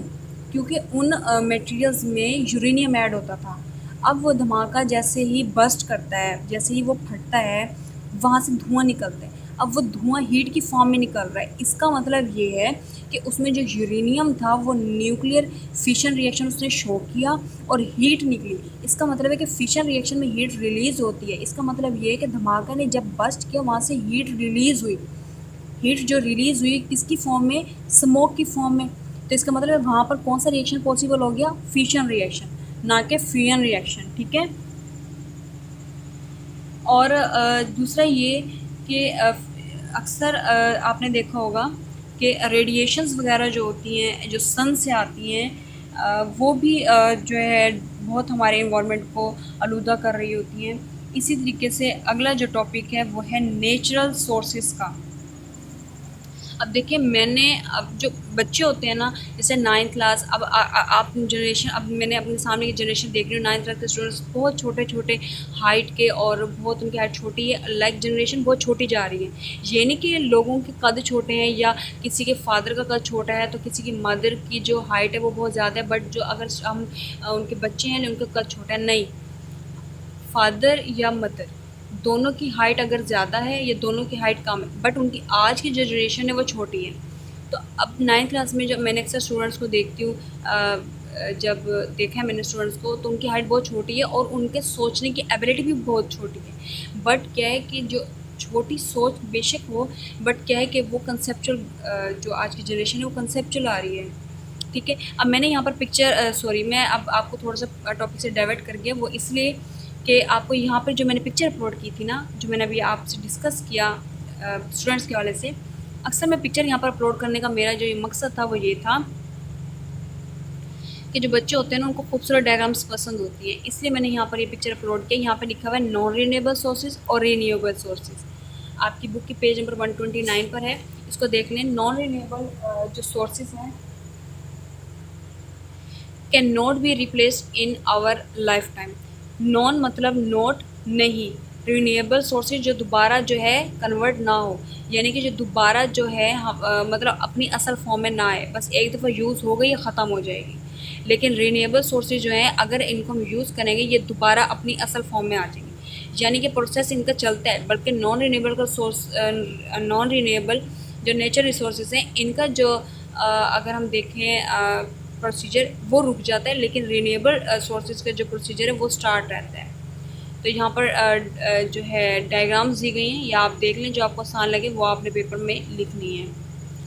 क्योंकि उन मटेरियल्स में यूरेनियम ऐड होता था। अब वो धमाका जैसे ही बर्स्ट करता है, जैसे ही वो फटता है, वहाँ से धुआं निकलता है। अब वो धुआं हीट की फॉर्म में निकल रहा है। इसका मतलब ये है कि उसमें जो यूरेनियम था वो न्यूक्लियर फिशन रिएक्शन उसने शो किया और हीट निकली। इसका मतलब है कि फिशन रिएक्शन में हीट रिलीज़ होती है। इसका मतलब ये है कि धमाका ने जब बर्स्ट किया, वहाँ से हीट रिलीज़ हुई। हीट जो रिलीज़ हुई किसकी फॉर्म में? स्मोक की फॉर्म में। तो इसका मतलब है वहाँ पर कौन सा रिएक्शन पॉसिबल हो गया? फिशन रिएक्शन, ना कि फ्यूजन रिएक्शन, ठीक है। और दूसरा ये कि अक्सर आपने देखा होगा कि रेडिएशंस वगैरह जो होती हैं, जो सन से आती हैं, वो भी जो है बहुत हमारे इन्वायरमेंट को आलूदा कर रही होती हैं। इसी तरीके से अगला जो टॉपिक है वो है नेचुरल सोर्सेज का। अब देखिए, मैंने अब जो बच्चे होते हैं ना, जैसे 9th क्लास, अब आप जनरेशन, अब मैंने अपने सामने की जनरेशन देख रही हूँ, 9th क्लास के स्टूडेंट्स बहुत छोटे-छोटे हाइट के, और बहुत उनकी हाइट छोटी है, लाइक जनरेशन बहुत छोटी जा रही है। ये नहीं कि लोगों के कद छोटे हैं, या किसी के फादर का कद छोटा है तो किसी की मदर की जो हाइट है वो बहुत ज़्यादा है, बट जो अगर हम उनके बच्चे हैं उनका कद छोटा है, नहीं। फादर या मदर दोनों की हाइट अगर ज़्यादा है या दोनों की हाइट कम है, बट उनकी आज की जो जनरेशन है वो छोटी है। तो अब 9th क्लास में जब मैंने अक्सर स्टूडेंट्स को देखती हूँ, जब देखा है मैंने स्टूडेंट्स को, तो उनकी हाइट बहुत छोटी है और उनके सोचने की एबिलिटी भी बहुत छोटी है। बट क्या है कि जो छोटी सोच बेशक हो, बट क्या है कि वो कंसेप्चुअल, जो आज की जनरेशन है वो कंसेप्चुअल आ रही है, ठीक है। अब मैंने यहाँ पर पिक्चर, सॉरी, मैं अब आपको थोड़ा सा टॉपिक से डाइवर्ट कर गया, वो इसलिए कि आपको यहाँ पर जो मैंने पिक्चर अपलोड की थी ना, जो मैंने अभी आपसे डिस्कस किया स्टूडेंट्स के हवाले से, अक्सर मैं पिक्चर यहाँ पर अपलोड करने का मेरा जो ये मकसद था वो ये था कि जो बच्चे होते हैं ना उनको खूबसूरत डायग्राम्स पसंद होती हैं, इसलिए मैंने यहाँ पर ये पिक्चर अपलोड किया। यहाँ पर लिखा हुआ है नॉन रीनेबल सोर्सेज और रीन्यूएबल सोर्सेज। आपकी बुक की पेज नंबर 129 पर है, इसको देख लें। नॉन रीनेबल जो सोर्सेज हैं can not be replaced in our lifetime. Non मतलब नॉट, नहीं। रिन्यूएबल सोर्सेज जो दोबारा जो है कन्वर्ट ना हो, यानी कि जो दोबारा जो है मतलब अपनी असल फॉर्म में ना आए, बस एक दफ़ा यूज़ हो गई या ख़त्म हो जाएगी। लेकिन रिन्यूएबल सोर्सेज जो हैं अगर इनको हम यूज़ करेंगे ये दोबारा अपनी असल फॉर्म में आ जाएंगे, यानी कि प्रोसेस इनका चलता है। बल्कि नॉन रिन्यूएबल का सोर्स, नॉन रिन्यूएबल जो नेचर रिसोर्सेज हैं इनका जो अगर हम देखें प्रोसीजर वो रुक जाता है, लेकिन रिन्यूएबल सोर्सेज का जो प्रोसीजर है वो स्टार्ट रहता है। तो यहाँ पर जो है डायग्राम्स दी गई हैं, या आप देख लें, जो आपको आसान लगे वो आपने पेपर में लिखनी है।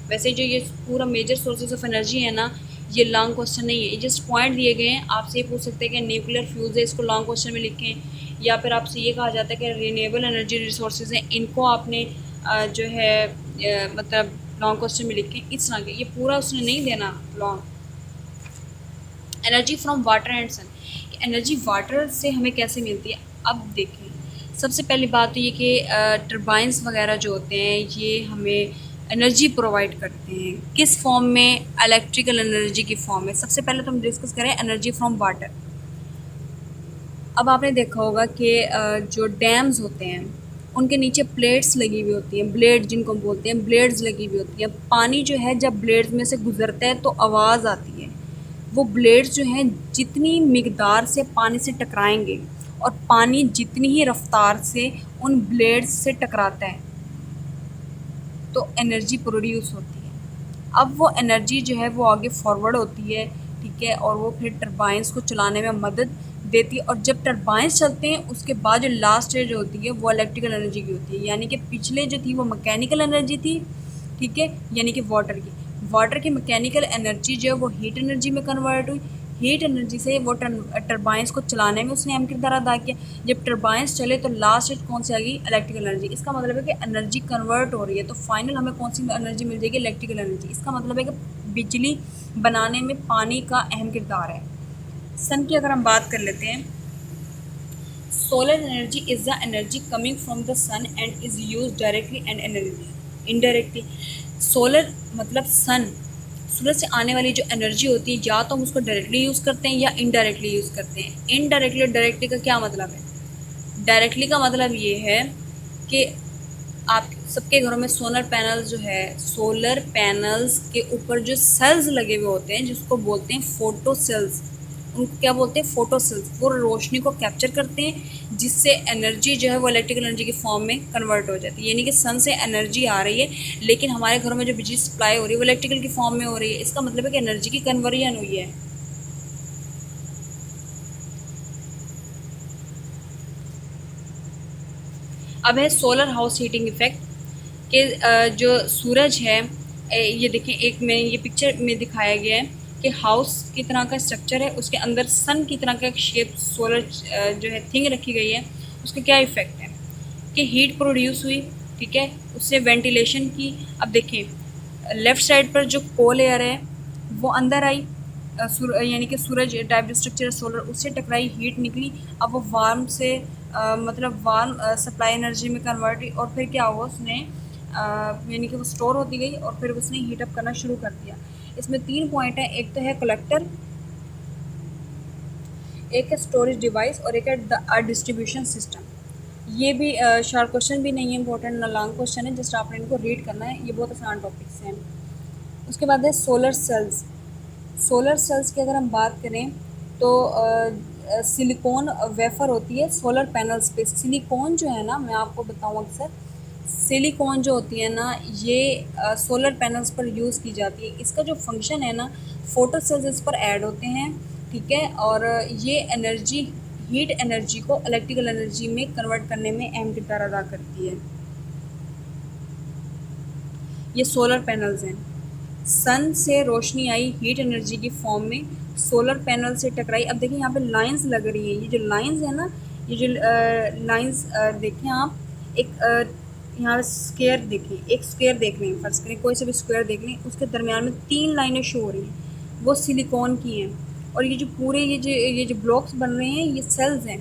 वैसे जो ये पूरा मेजर सोर्सेज ऑफ एनर्जी है ना, ये लॉन्ग क्वेश्चन नहीं है, ये जस्ट पॉइंट दिए गए हैं। आपसे ये पूछ सकते हैं कि न्यूक्लियर फ्यूज़ है, इसको लॉन्ग क्वेश्चन में लिखें, या फिर आपसे ये कहा जाता है कि रिन्यूएबल एनर्जी रिसोर्सेज हैं, इनको आपने जो है मतलब लॉन्ग क्वेश्चन में लिखें, इस तरह के। ये पूरा उसने नहीं देना long. Energy from water and sun, energy water से हमें कैसे मिलती है? अब देखें, सबसे पहली बात तो ये कि टरबाइंस वगैरह जो होते हैं ये हमें एनर्जी प्रोवाइड करते हैं। किस फॉर्म में? इलेक्ट्रिकल एनर्जी की फॉर्म में। सबसे पहले तो हम डिस्कस करें एनर्जी फ्रॉम वाटर। अब आपने देखा होगा कि जो डैम्स होते हैं उनके नीचे प्लेट्स लगी हुई होती हैं, ब्लेड जिनको हम बोलते हैं, ब्लेड्स लगी हुई होती हैं। पानी जो है जब ब्लेड्स में से गुजरता है तो आवाज़ आती है। वो ब्लेड्स जो हैं जितनी मिकदार से पानी से टकराएंगे और पानी जितनी ही रफ्तार से उन ब्लेड्स से टकराता है तो एनर्जी प्रोड्यूस होती है। अब वो एनर्जी जो है वो आगे फॉरवर्ड होती है, ठीक है, और वो फिर टरबाइंस को चलाने में मदद देती है। और जब टरबाइंस चलते हैं उसके बाद जो लास्ट स्टेज होती है वो इलेक्ट्रिकल एनर्जी की होती है, यानी कि पिछले जो थी वो मैकेनिकल एनर्जी थी, ठीक है, यानी कि वाटर की मैकेनिकल एनर्जी जो है वो हीट एनर्जी में कन्वर्ट हुई। हीट एनर्जी से वो टरबाइंस को चलाने में उसने अहम किरदार अदा किया। जब टरबाइंस चले तो लास्ट स्टेज कौन सी आ गई? Electrical energy. इसका मतलब है कि एनर्जी कन्वर्ट हो रही है, तो फाइनल हमें कौन सी एनर्जी मिल जाएगी? Electrical energy. इसका मतलब है कि बिजली बनाने में पानी का अहम किरदार है। सन की अगर हम बात कर लेते हैं, solar energy is the energy coming from the sun and is use directly and indirectly. Solar मतलब सन, सूरज से आने वाली जो एनर्जी होती है या तो हम उसको डायरेक्टली यूज़ करते हैं या इनडायरेक्टली यूज़ करते हैं। इनडायरेक्टली और डायरेक्टली का क्या मतलब है? डायरेक्टली का मतलब ये है कि आप सबके घरों में सोलर पैनल्स जो है, सोलर पैनल्स के ऊपर जो सेल्स लगे हुए होते हैं जिसको बोलते हैं फोटो सेल्स, उनको क्या बोलते हैं? Photo cells. वो रोशनी को कैप्चर करते हैं जिससे एनर्जी जो है वो इलेक्ट्रिकल एनर्जी की फॉर्म में कन्वर्ट हो जाती है। यानी कि सन से एनर्जी आ रही है लेकिन हमारे घरों में जो बिजली सप्लाई हो रही है वो इलेक्ट्रिकल की फॉर्म में हो रही है। इसका मतलब है कि एनर्जी की कन्वर्जन हुई है। अब है सोलर हाउस हीटिंग इफेक्ट कि जो सूरज है, ये देखें, एक में ये पिक्चर में दिखाया गया है कि हाउस की तरह का स्ट्रक्चर है, उसके अंदर सन की तरह का एक शेप सोलर जो है थिंग रखी गई है। उसका क्या इफ़ेक्ट है कि हीट प्रोड्यूस हुई, ठीक है, उससे वेंटिलेशन की। अब देखें लेफ़्ट साइड पर जो कोल एयर है वो अंदर आई, यानी कि सूरज टाइप जो स्ट्रक्चर है सोलर, उससे टकराई, हीट निकली। अब वो वार्म से मतलब वार्म सप्लाई एनर्जी में कन्वर्ट हुई और फिर क्या हुआ, उसने यानी कि वो स्टोर होती गई और फिर उसने हीट अप करना शुरू कर दिया। इसमें 3 पॉइंट हैं, एक तो है कलेक्टर, एक है स्टोरेज डिवाइस और एक है डिस्ट्रीब्यूशन सिस्टम। ये भी शॉर्ट क्वेश्चन भी नहीं है, इंपॉर्टेंट ना लॉन्ग क्वेश्चन है, जस्ट आपने इनको रीड करना है, ये बहुत आसान टॉपिक्स हैं। उसके बाद है सोलर सेल्स। सोलर सेल्स की अगर हम बात करें तो सिलिकॉन वेफर होती है सोलर पैनल्स पे। सिलिकॉन जो है ना, मैं आपको बताऊं, अक्सर सिलिकॉन जो होती है ना ये सोलर पैनल्स पर यूज़ की जाती है। इसका जो फंक्शन है ना, फोटो सेल्स इस पर ऐड होते हैं, ठीक है, और ये एनर्जी, हीट एनर्जी को इलेक्ट्रिकल एनर्जी में कन्वर्ट करने में अहम किरदार अदा करती है। ये सोलर पैनल्स हैं। सन से रोशनी आई हीट एनर्जी की फॉर्म में, सोलर पैनल से टकराई। अब देखिए यहाँ पे लाइंस लग रही है, ये जो लाइंस है ना, ये जो लाइंस देखें आप, एक यहाँ स्क्वायर देखें, एक स्क्वायर देख रहे हैं, फर्स्ट करें कोई सा भी स्क्वायर देख लें, उसके दरमियान में 3 लाइनें शो हो रही हैं, वो सिलिकॉन की हैं। और ये जो पूरे ये जो ब्लॉक्स बन रहे हैं ये सेल्स हैं।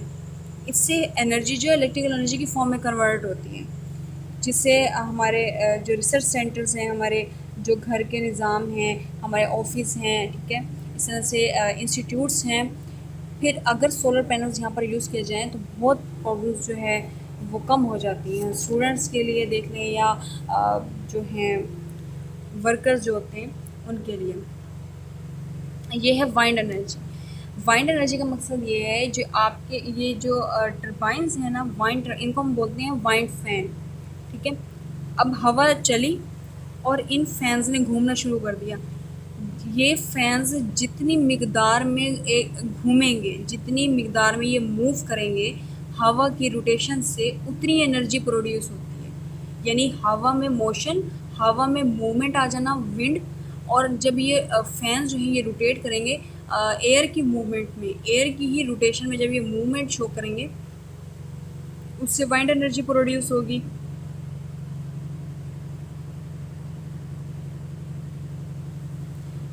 इससे एनर्जी जो है इलेक्ट्रिकल एनर्जी की फॉर्म में कन्वर्ट होती है, जिससे हमारे जो रिसर्च सेंटर्स हैं, हमारे जो घर के निज़ाम हैं, हमारे ऑफिस हैं, ठीक है, इस तरह से इंस्टीट्यूट्स हैं। फिर अगर सोलर पैनल्स यहाँ पर यूज़ किए जाएँ तो बहुत प्रॉब्लम्स जो है वो कम हो जाती हैं। स्टूडेंट्स के लिए देख लें या जो हैं वर्कर्स जो होते हैं उनके लिए। ये है वाइंड एनर्जी। वाइंड एनर्जी का मकसद ये है, जो आपके ये जो टरबाइन्स हैं ना, वाइंड, इनको हम बोलते हैं वाइंड फैन, ठीक है। अब हवा चली और इन फैंस ने घूमना शुरू कर दिया। ये फैंस जितनी मिकदार में घूमेंगे, जितनी मिकदार में ये मूव करेंगे, हवा की रोटेशन से उतनी एनर्जी प्रोड्यूस होती है। यानी हवा में मोशन, हवा में मूवमेंट आ जाना, विंड। और जब ये फैंस जो हैं ये रोटेट करेंगे एयर की मूवमेंट में, एयर की ही रोटेशन में जब ये मूवमेंट शो करेंगे, उससे वाइंड एनर्जी प्रोड्यूस होगी।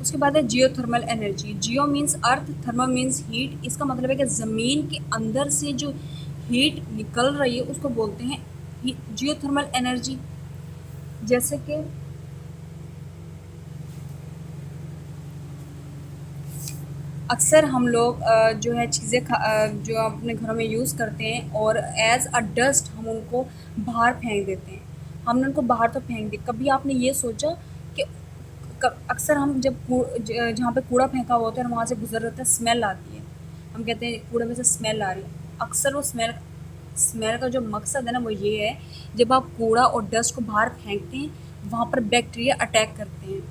उसके बाद है जियोथर्मल एनर्जी। जियो means earth, thermal means heat. इसका मतलब है कि ज़मीन के अंदर से जो हीट निकल रही है उसको बोलते हैं जियोथर्मल एनर्जी। जैसे कि अक्सर हम लोग जो है चीज़ें जो अपने घरों में यूज़ करते हैं और एज़ अ डस्ट हम उनको बाहर फेंक देते हैं। हमने उनको बाहर तो फेंक दी, कभी आपने ये सोचा कि अक्सर हम जब जहाँ पे कूड़ा फेंका हुआ होता है और वहाँ से गुजर रहे होते हैं, स्मेल आती है, हम कहते हैं कूड़े में से स्मेल आ रही है। अक्सर वो स्मेल स्मेल का जो मकसद है ना वो ये है, जब आप कूड़ा और डस्ट को बाहर फेंकते हैं वहाँ पर बैक्टीरिया अटैक करते हैं,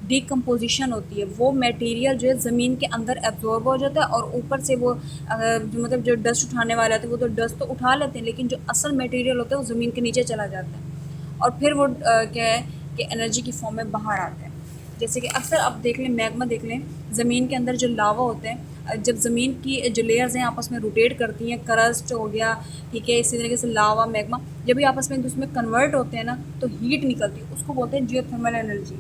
डिकम्पोजिशन होती है, वो मटेरियल जो है ज़मीन के अंदर एब्जॉर्ब हो जाता है और ऊपर से वो जो मतलब जो डस्ट उठाने वाले होते हैं वो तो डस्ट तो उठा लेते हैं, लेकिन जो असल मटेरियल होता है वो ज़मीन के नीचे चला जाता है और फिर वो क्या है कि एनर्जी की फॉर्म में बाहर आता है। जैसे कि अक्सर आप देख लें, मैग्मा देख लें, ज़मीन के अंदर जो लावा होता है, जब ज़मीन की जो लेयर्स हैं आपस में रोटेट करती हैं, करस्ट हो गया, ठीक है, इसी तरीके से लावा, मैग्मा, जब भी आपस में उसमें कन्वर्ट होते हैं ना तो हीट निकलती है, उसको बोलते हैं जियोथर्मल एनर्जी।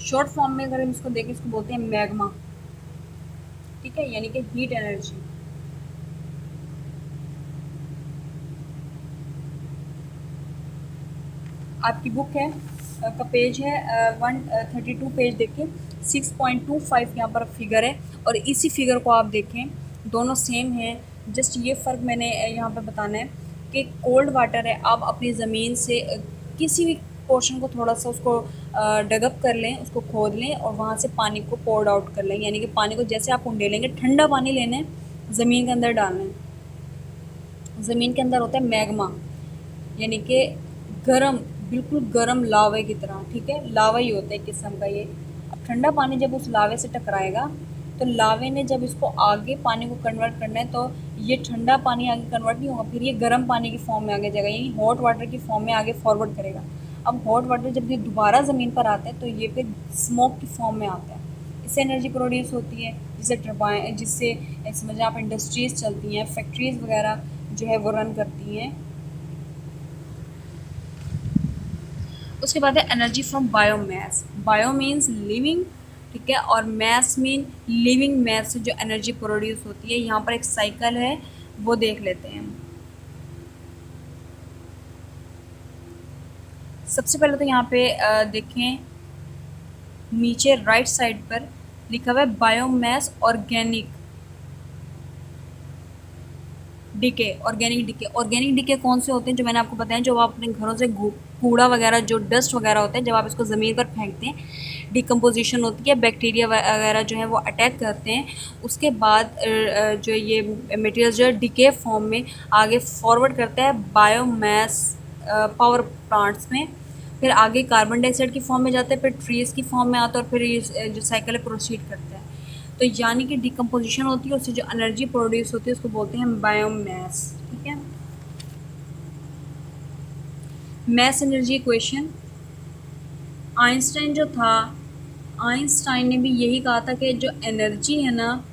शॉर्ट फॉर्म में अगर हम इसको देखें, इसको बोलते हैं मैग्मा, ठीक है, यानी कि हीट एनर्जी। आपकी बुक है का पेज है 132 पेज देखिए, 6.25 यहाँ पर फिगर है, और इसी फिगर को आप देखें, दोनों सेम हैं। जस्ट ये फ़र्क मैंने यहाँ पर बताना है कि कोल्ड वाटर है, आप अपनी ज़मीन से किसी भी पोर्शन को थोड़ा सा उसको डगअप कर लें, उसको खोद लें और वहाँ से पानी को पोर्ड आउट कर लें, यानी कि पानी को जैसे आप उंडेलेंगे, ठंडा पानी लेना है, ज़मीन के अंदर डालना है। ज़मीन के अंदर होता है मैग्मा, यानी कि गरम, बिल्कुल गरम लावे की तरह, ठीक है, लावा ही होता है एक किस्म का ये। अब ठंडा पानी जब उस लावे से टकराएगा, तो लावे ने जब इसको आगे पानी को कन्वर्ट करना है, तो ये ठंडा पानी आगे कन्वर्ट नहीं होगा, फिर ये गर्म पानी की फॉर्म में आगे जाएगा, यानी हॉट वाटर की फॉर्म में आगे फॉरवर्ड करेगा। अब हॉट वाटर जब ये दोबारा ज़मीन पर आता है, तो ये फिर स्मोक की फॉर्म में आता है। इससे एनर्जी प्रोड्यूस होती है, जिससे टरबाइन, जिससे समझ आप इंडस्ट्रीज़ चलती हैं, फैक्ट्रीज़ वगैरह जो है वो रन करती हैं। उसके बाद है energy from biomass. Bio means living, ठीक है, और मास मीन लिविंग मास से जो एनर्जी प्रोड्यूस होती है। यहाँ पर एक साइकिल है, वो देख लेते हैं। सबसे पहले तो यहाँ पे देखें, नीचे राइट साइड पर लिखा हुआ है biomass organic decay. Organic decay, organic decay कौन से होते हैं, जो मैंने आपको बताया, जो आप अपने घरों से कूड़ा वगैरह, जो डस्ट वगैरह होते हैं, जब आप इसको ज़मीन पर फेंकते हैं, डिकम्पोजिशन होती है, बैक्टीरिया वगैरह जो है वो अटैक करते हैं। उसके बाद जो ये मटेरियल जो है डिके फॉर्म में आगे फॉरवर्ड करता है बायोमास पावर प्लांट्स में, फिर आगे कार्बन डाइऑक्साइड की फॉर्म में जाता है, फिर ट्रीज़ की फॉर्म में आता है, और फिर ये जो साइकिल है प्रोसीड करता है। तो यानी कि डिकम्पोजिशन होती है, उससे जो एनर्जी प्रोड्यूस होती है उसको बोलते हैं बायोमास, ठीक है। मास एनर्जी इक्वेशन, आइंस्टाइन जो था, आइंस्टाइन ने भी यही कहा था कि जो एनर्जी है ना,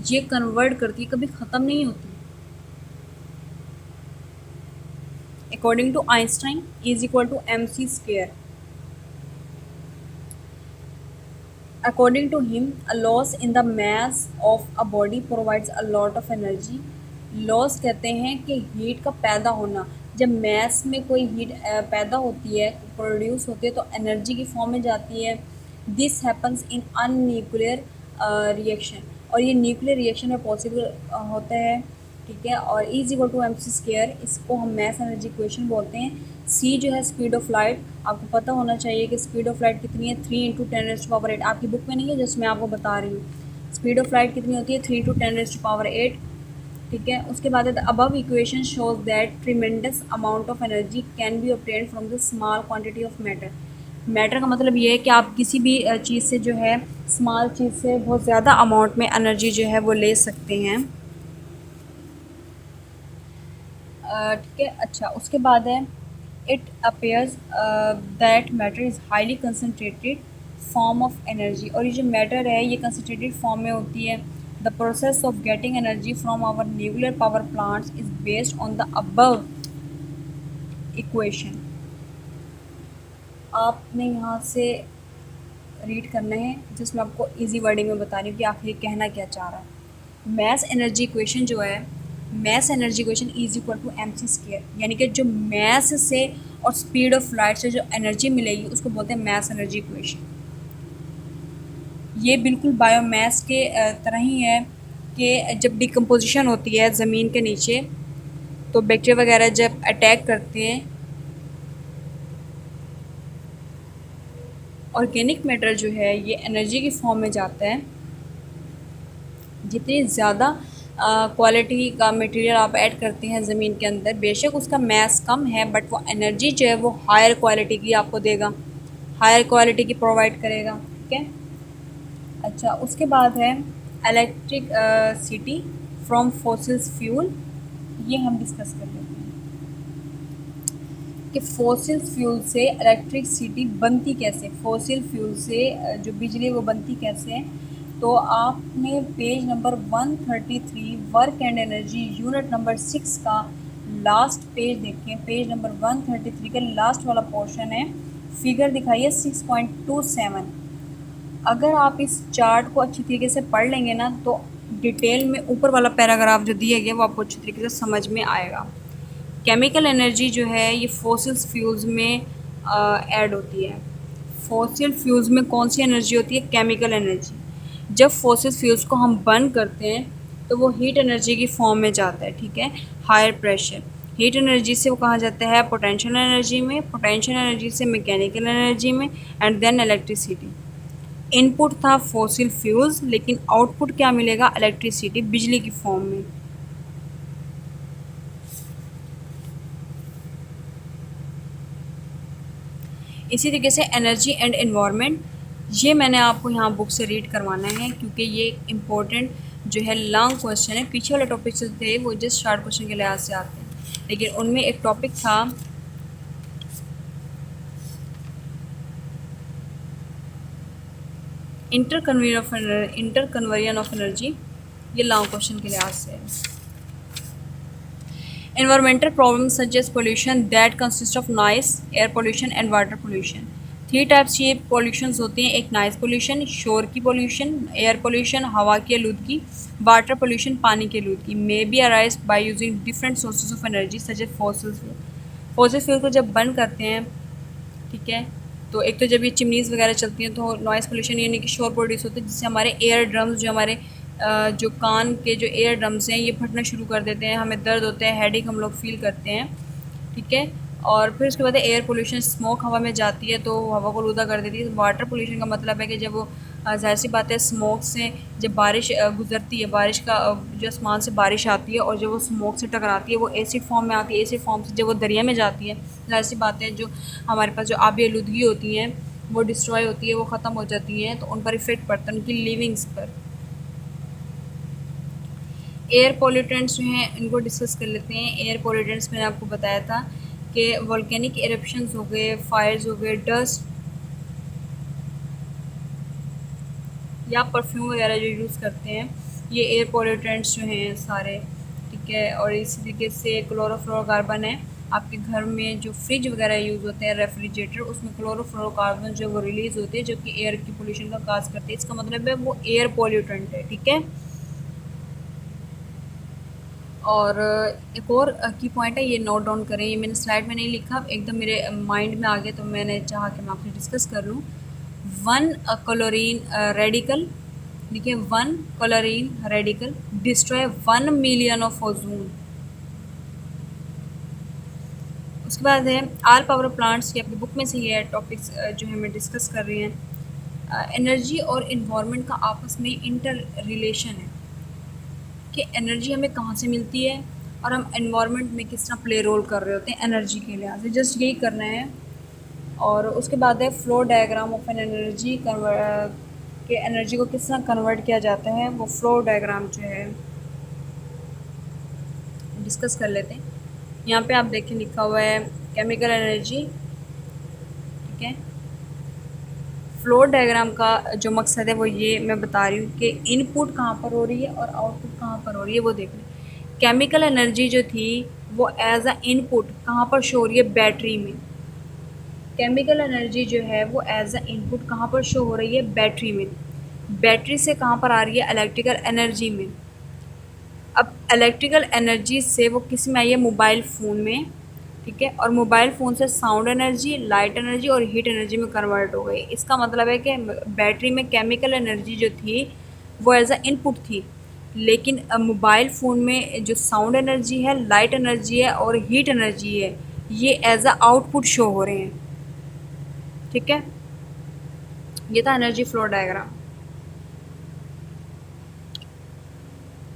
ये कन्वर्ट करती है, कभी ख़त्म नहीं होती। According to Einstein is equal to mc²। According to him, a loss in the mass of a body provides a lot of energy. Loss कहते हैं कि हीट का पैदा होना, जब मैस में कोई हीट पैदा होती है, प्रोड्यूस होती है, तो एनर्जी की फॉर्म में जाती है। दिस हैपन्स इन अनन्यूक्लियर रिएक्शन, और ये न्यूक्लियर रिएक्शन में पॉसिबल होता है, ठीक है। और इज इक्वल टू mc², इसको हम मैस एनर्जी इक्वेशन बोलते हैं। सी जो है स्पीड ऑफ लाइट, आपको पता होना चाहिए कि स्पीड ऑफ लाइट कितनी है, 3 × 10⁸। आपकी बुक में नहीं है, जस्ट मैं आपको बता रही हूँ। स्पीड ऑफ लाइट कितनी होती है, 3 × 10⁸, ठीक है। उसके बाद है above equation shows that tremendous amount of energy can be obtained from the small quantity of matter. Matter का मतलब ये है कि आप किसी भी चीज़ से जो है, स्मॉल चीज़ से बहुत ज़्यादा अमाउंट में एनर्जी जो है वो ले सकते हैं, ठीक है। अच्छा, उसके बाद है it appears that matter is highly concentrated form of energy, और ये जो मैटर है ये कंसनट्रेटेड फॉर्म में होती है। The process of getting energy from our nuclear power plants is based on the above equation. आपने यहाँ से रीड करना है, जिसमें आपको इजी वर्डिंग में बता रही हूँ कि आखिर कहना क्या चाह रहा है। मैस एनर्जी इक्वेशन जो है, mass energy equation is equal to mc², यानी कि जो मैस से और स्पीड ऑफ लाइट से जो एनर्जी मिलेगी उसको बोलते हैं मैस एनर्जी इक्वेशन। ये बिल्कुल बायोमास के तरह ही है कि जब डिकम्पोजिशन होती है ज़मीन के नीचे, तो बैक्टीरिया वगैरह जब अटैक करते हैं, ऑर्गेनिक मैटर जो है ये एनर्जी की फॉर्म में जाता है। जितनी ज़्यादा क्वालिटी का मटेरियल आप ऐड करते हैं ज़मीन के अंदर, बेशक उसका मैस कम है, बट वो एनर्जी जो है वो हायर क्वालिटी की आपको देगा, हायर क्वालिटी की प्रोवाइड करेगा, ठीक है। अच्छा, उसके बाद है electric city from fossils fuel, ये हम डिस्कस कर लेते हैं कि फॉसिल फ्यूल से इलेक्ट्रिसिटी बनती कैसे, फॉसिल फ्यूल से जो बिजली वो बनती कैसे है। तो आपने page number 133 work and energy unit number 6 का लास्ट पेज देखें। पेज नंबर 133 का लास्ट वाला पोर्शन है, फिगर दिखाइए 6.27। अगर आप इस चार्ट को अच्छी तरीके से पढ़ लेंगे ना तो डिटेल में ऊपर वाला पैराग्राफ जो दिया गया वो आपको अच्छी तरीके से समझ में आएगा। केमिकल एनर्जी जो है ये फॉसिल्स फ्यूल्स में ऐड होती है। फॉसिल फ्यूल्स में कौन सी एनर्जी होती है? Chemical energy. जब फॉसिल फ्यूल्स को हम बर्न करते हैं तो वो हीट एनर्जी की फॉर्म में जाता है, ठीक है, हायर प्रेशर। हीट एनर्जी से वो कहाँ जाता है? पोटेंशियल एनर्जी में, पोटेंशियल एनर्जी से मैकेनिकल एनर्जी में, एंड देन इलेक्ट्रिसिटी। इनपुट था फॉसिल फ्यूल्स, लेकिन आउटपुट क्या मिलेगा? इलेक्ट्रिसिटी, बिजली की फॉर्म में। इसी तरीके से एनर्जी एंड एनवायरनमेंट, ये मैंने आपको यहाँ बुक से रीड करवाना है क्योंकि ये इम्पोर्टेंट जो है लॉन्ग क्वेश्चन है। पीछे वाले टॉपिक जो थे वो जस्ट शॉर्ट क्वेश्चन के लिहाज से आते हैं, लेकिन उनमें एक टॉपिक था इंटरकन्वर्जन ऑफ एनर्जी, ये लॉन्ग क्वेश्चन के लिहाज से है। Environmental problems such as pollution that consist of noise, air pollution and water pollution. 3 types ये पोल्यूशंस होते हैं, एक नॉइज़ पोल्यूशन, शोर की पोल्यूशन, एयर पोल्यूशन हवा की आलूदगी, वाटर पोल्यूशन पानी की आलूदगी। May be arise by using different sources of energy such as fossil fuel. Fossil fuel को जब बर्न करते हैं, ठीक है, तो एक तो जब ये चिमनीज़ वगैरह चलती हैं तो नॉइज़ पोल्यूशन यानी कि शोर प्रोड्यूस होता है, जिससे हमारे एयर ड्रम्स जो हमारे जो कान के जो एयर ड्रम्स हैं ये फटना शुरू कर देते हैं, हमें दर्द होता है, हेडेक हम लोग फील करते हैं, ठीक है। और फिर उसके बाद एयर पोल्यूशन, स्मोक हवा में जाती है तो हवा को आलूदा कर देती है। वाटर पोल्यूशन का मतलब है कि जब वो ज़ाहिर सी बात है स्मोक से जब बारिश गुजरती है, बारिश का जो आसमान से बारिश आती है और जब वो स्मोक से टकराती है वो एसिड फॉर्म में आती है, एसिड फॉर्म से जब वो दरिया में जाती है, ज़ाहिर सी बात है जो हमारे पास जो आबी आलूदगी होती हैं वो डिस्ट्रॉय होती है, वो ख़त्म हो जाती हैं, तो उन पर इफ़ेक्ट पड़ता है उनकी लिविंग्स पर। एयर पोल्यूटेंट्स जो हैं इनको डिस्कस कर लेते हैं। एयर पोल्यूटेंट्स मैंने आपको बताया था कि वोल्केनिक एरप्शंस हो गए, फायर्स हो गए, डस्ट या परफ्यूम वगैरह जो यूज़ करते हैं, ये एयर पोल्यूटेंट्स जो हैं सारे, ठीक है। और इसी तरीके से क्लोरोफ्लोरोकार्बन है, आपके घर में जो फ्रिज वगैरह यूज़ होते हैं, रेफ्रिजरेटर, उसमें क्लोरोफ्लोरोकार्बन जो वो रिलीज़ होते हैं जो कि एयर की पोल्यूशन का काज करते हैं, इसका मतलब है वो एयर पोल्यूटेंट है, ठीक है। और एक और की पॉइंट है, ये नोट डाउन करें, ये मैंने स्लाइड में नहीं लिखा, एकदम मेरे माइंड में आ गया तो मैंने चाहा कि मैं आपसे डिस्कस कर लूँ। 1 क्लोरीन रेडिकल, देखिए 1 chlorine radical destroy 1 million of ozone. उसके बाद है आल पावर प्लांट्स, की आपकी बुक में से ये टॉपिक्स जो है मैं डिस्कस कर रही हैं। एनर्जी और इन्वायरमेंट का आपस में इंटर रिलेशन है कि एनर्जी हमें कहाँ से मिलती है और हम एनवायरनमेंट में किस तरह प्ले रोल कर रहे होते हैं एनर्जी के लिहाज से, जस्ट यही करना है। और उसके बाद है flow diagram of an energy के एनर्जी को किस तरह कन्वर्ट किया जाता है, वो फ्लो डायग्राम जो है डिस्कस कर लेते हैं। यहाँ पे आप देखें लिखा हुआ है केमिकल एनर्जी, ठीक है। फ्लो डायग्राम का जो मकसद है वो ये मैं बता रही हूँ कि इनपुट कहाँ पर हो रही है और आउटपुट कहाँ पर हो रही है वो देख लें। केमिकल एनर्जी जो थी वो एज अ इनपुट कहाँ पर शो हो रही है? बैटरी में। केमिकल एनर्जी जो है वो एज अ इनपुट कहाँ पर शो हो रही है? बैटरी में। बैटरी से कहाँ पर आ रही है? इलेक्ट्रिकल एनर्जी में। अब इलेक्ट्रिकल एनर्जी से वो किस में आई है? मोबाइल फ़ोन में, ठीक है। और मोबाइल फ़ोन से साउंड एनर्जी, लाइट एनर्जी और हीट एनर्जी में कन्वर्ट हो गई। इसका मतलब है कि बैटरी में केमिकल एनर्जी जो थी वो एज अ इनपुट थी, लेकिन मोबाइल फ़ोन में जो साउंड एनर्जी है, लाइट एनर्जी है और हीट एनर्जी है, ये एज अ आउटपुट शो हो रहे हैं, ठीक है। ये था energy flow diagram.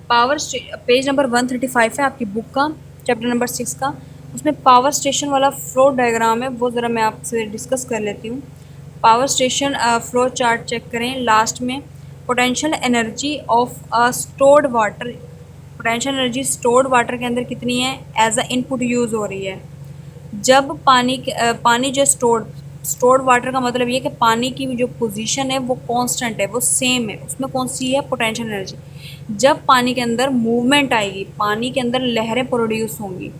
Power page number 135 है आपकी बुक का, चैप्टर नंबर 6 का। उसमें पावर स्टेशन वाला फ्लो डायग्राम है, वो ज़रा मैं आपसे डिस्कस कर लेती हूँ। Power station flow chart check करें लास्ट में। Potential energy of stored water, potential energy stored water के अंदर कितनी है? एज अ इनपुट यूज़ हो रही है। जब पानी जो स्टोर्ड वाटर का मतलब ये है कि पानी की जो पोजीशन है वो कांस्टेंट है, वो सेम है, उसमें कौन सी है? Potential energy. जब पानी के अंदर मूवमेंट आएगी, पानी के अंदर लहरें प्रोड्यूस होंगी,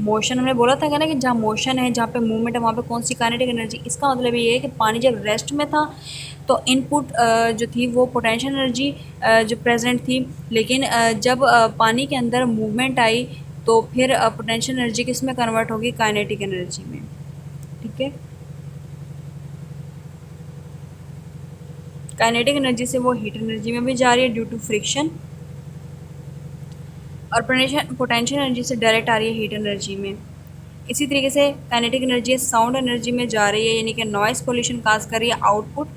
मोशन हमने बोला था क्या ना कि जहाँ मोशन है, जहाँ पे मूवमेंट है, वहाँ पे कौन सी काइनेटिक एनर्जी। इसका मतलब ये है कि पानी जब रेस्ट में था तो इनपुट जो थी वो पोटेंशियल एनर्जी जो प्रेजेंट थी, लेकिन जब पानी के अंदर मूवमेंट आई तो फिर पोटेंशियल एनर्जी किस में कन्वर्ट होगी, काइनेटिक एनर्जी में। ठीक है, काइनेटिक एनर्जी से वो हीट एनर्जी में भी जा रही है ड्यू टू फ्रिक्शन, और पोटेंशियल एनर्जी से डायरेक्ट आ रही है हीट एनर्जी में। इसी तरीके से काइनेटिक एनर्जी साउंड एनर्जी में जा रही है, यानी कि नॉइस पोल्यूशन काज कर रही है आउटपुट।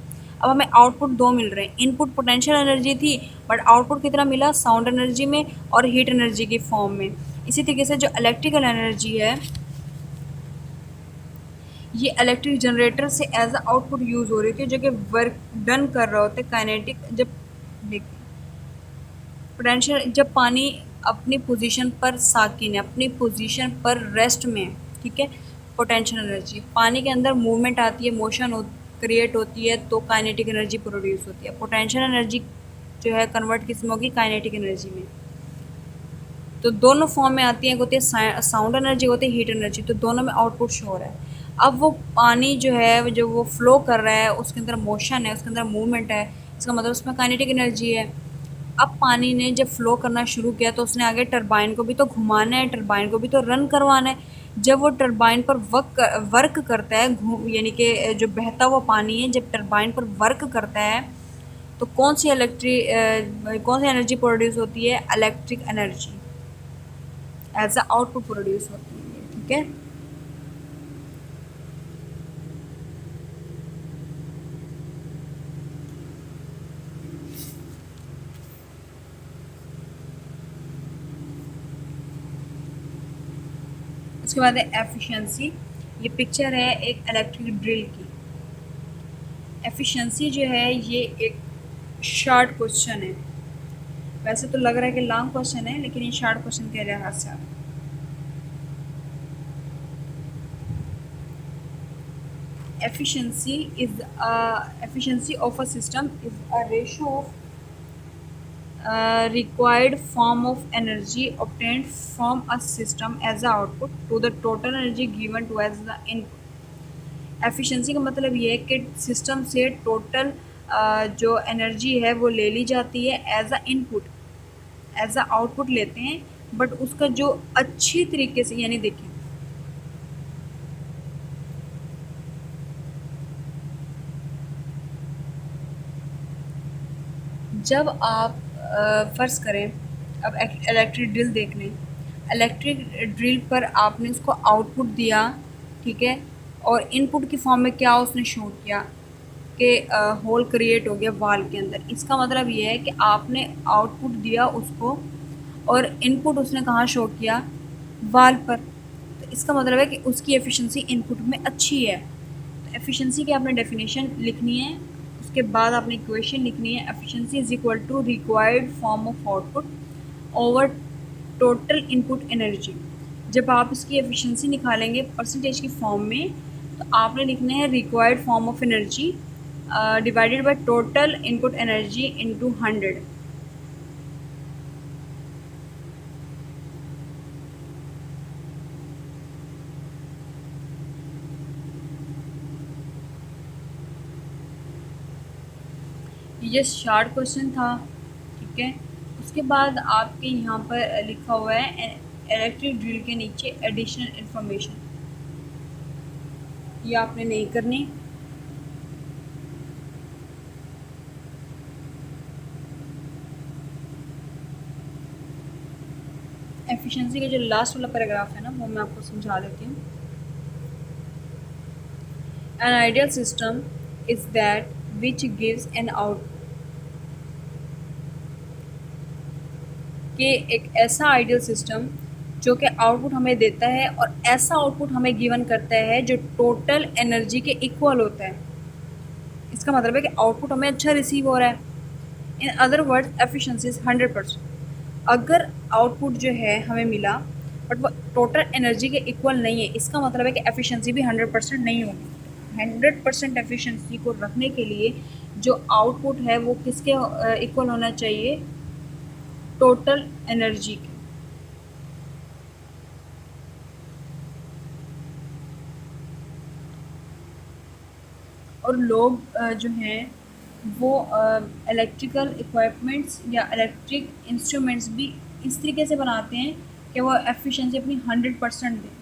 अब हमें आउटपुट दो मिल रहे हैं, इनपुट पोटेंशियल एनर्जी थी बट आउटपुट कितना मिला, साउंड एनर्जी में और हीट एनर्जी की फॉर्म में। इसी तरीके से जो इलेक्ट्रिकल एनर्जी है, ये इलेक्ट्रिक जनरेटर से एज अ आउटपुट यूज़ हो रही थी, जो कि वर्क डन कर रहे होते काइनेटिक। जब पोटेंशियल, जब पानी अपनी पोजीशन पर साकिन है, अपनी पोजीशन पर रेस्ट में है, ठीक है, पोटेंशियल एनर्जी, पानी के अंदर मूवमेंट आती है, मोशन क्रिएट होती है तो काइनेटिक एनर्जी प्रोड्यूस होती है। पोटेंशियल एनर्जी जो है कन्वर्ट किस में होगी, काइनेटिक एनर्जी में। तो दोनों फॉर्म में आती है, एक होती है साउंड एनर्जी, होती है हीट एनर्जी, तो दोनों में आउटपुट शो हो रहा है। अब वो पानी जो है, जो वो फ्लो कर रहा है, उसके अंदर मोशन है, उसके अंदर मूवमेंट है, इसका मतलब उसमें काइनेटिक एनर्जी है। अब पानी ने जब फ्लो करना शुरू किया तो उसने आगे टरबाइन को भी तो घुमाना है, टरबाइन को भी तो रन करवाना है। जब वो टरबाइन पर वर्क करता है, यानी कि जो बहता हुआ पानी है जब टरबाइन पर वर्क करता है तो कौन सी एनर्जी प्रोड्यूस होती है, electric energy as a output produce होती है। ठीक है, उसके बाद है एफिशिएंसी। ये पिक्चर है एक इलेक्ट्रिक ड्रिल की। एफिशिएंसी जो है ये एक शॉर्ट क्वेश्चन है, वैसे तो लग रहा है कि लॉन्ग क्वेश्चन है लेकिन ये शॉर्ट क्वेश्चन के लिहाज से आता है। Efficiency of a system is a ratio of required form of energy obtained from a system as a output to the total energy given to as the input। Efficiency का मतलब ये है कि सिस्टम से टोटल जो energy है वो ले ली जाती है as a input, as a output लेते हैं, बट उसका जो अच्छी तरीके से, यानी देखें जब आप फ़र्ज़ करें, अब इलेक्ट्रिक ड्रिल देख लें, इलेक्ट्रिक ड्रिल पर आपने उसको आउटपुट दिया, ठीक है, और इनपुट की फॉर्म में क्या उसने शो किया कि होल क्रिएट हो गया वाल के अंदर। इसका मतलब ये है कि आपने आउटपुट दिया उसको और इनपुट उसने कहाँ शो किया, वाल पर। तो इसका मतलब है कि उसकी एफिशिएंसी इनपुट में अच्छी है। तो एफिशिएंसी की आपने डेफिनेशन लिखनी है, उसके बाद आपने इक्वेशन लिखनी है, efficiency is equal to required form of output over total input energy. जब आप इसकी एफिशिएंसी निकालेंगे परसेंटेज की फॉर्म में तो आपने लिखना है required form of energy divided by total input energy into 100। ये शॉर्ट क्वेश्चन था, ठीक है। उसके बाद आपके यहाँ पर लिखा हुआ है इलेक्ट्रिक ड्रिल के नीचे एडिशनल इंफॉर्मेशन, ये आपने नहीं करनी। एफिशिएंसी का जो लास्ट वाला पैराग्राफ है ना वो मैं आपको समझा देती हूँ। An ideal system is that which gives an out, कि एक ऐसा आइडियल सिस्टम जो कि आउटपुट हमें देता है और ऐसा आउटपुट हमें गिवन करता है जो टोटल एनर्जी के इक्वल होता है। इसका मतलब है कि आउटपुट हमें अच्छा रिसीव हो रहा है। In other words efficiency is 100%। अगर आउटपुट जो है हमें मिला बट वो टोटल एनर्जी के इक्वल नहीं है, इसका मतलब है कि एफिशिएंसी भी 100% नहीं होगी। 100% एफिशिएंसी को रखने के लिए जो आउटपुट है वो किसके इक्वल होना चाहिए, टोटल एनर्जी के। और लोग जो हैं वो इलेक्ट्रिकल इक्विपमेंट्स या इलेक्ट्रिक इंस्ट्रूमेंट्स भी इस तरीके से बनाते हैं कि वो एफिशिएंसी अपनी 100% दें।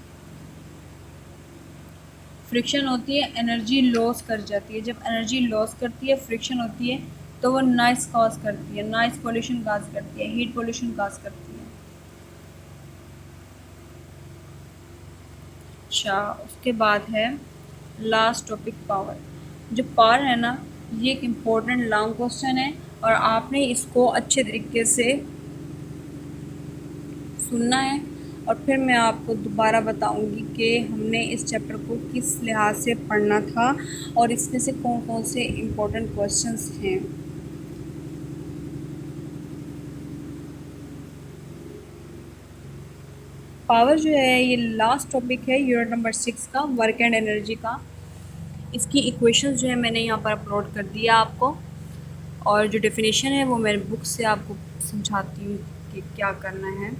फ्रिक्शन होती है, एनर्जी लॉस कर जाती है। जब एनर्जी लॉस करती है, फ्रिक्शन होती है, तो वो नॉइस कॉज करती है, नॉइस पोल्यूशन कॉज करती है, हीट पोल्यूशन कॉज करती है। अच्छा, उसके बाद है लास्ट टॉपिक पावर। जो पावर है ना, ये एक इम्पोर्टेंट लॉन्ग क्वेश्चन है और आपने इसको अच्छे तरीके से सुनना है और फिर मैं आपको दोबारा बताऊंगी कि हमने इस चैप्टर को किस लिहाज से पढ़ना था और इसमें से कौन कौन से इम्पोर्टेंट क्वेश्चंस हैं। पावर जो है ये लास्ट टॉपिक है यूनिट नंबर 6 का, वर्क एंड एनर्जी का। इसकी इक्वेशंस जो है मैंने यहाँ पर अपलोड कर दिया आपको, और जो डेफिनेशन है वो मेरे बुक से आपको समझाती हूँ कि क्या करना है।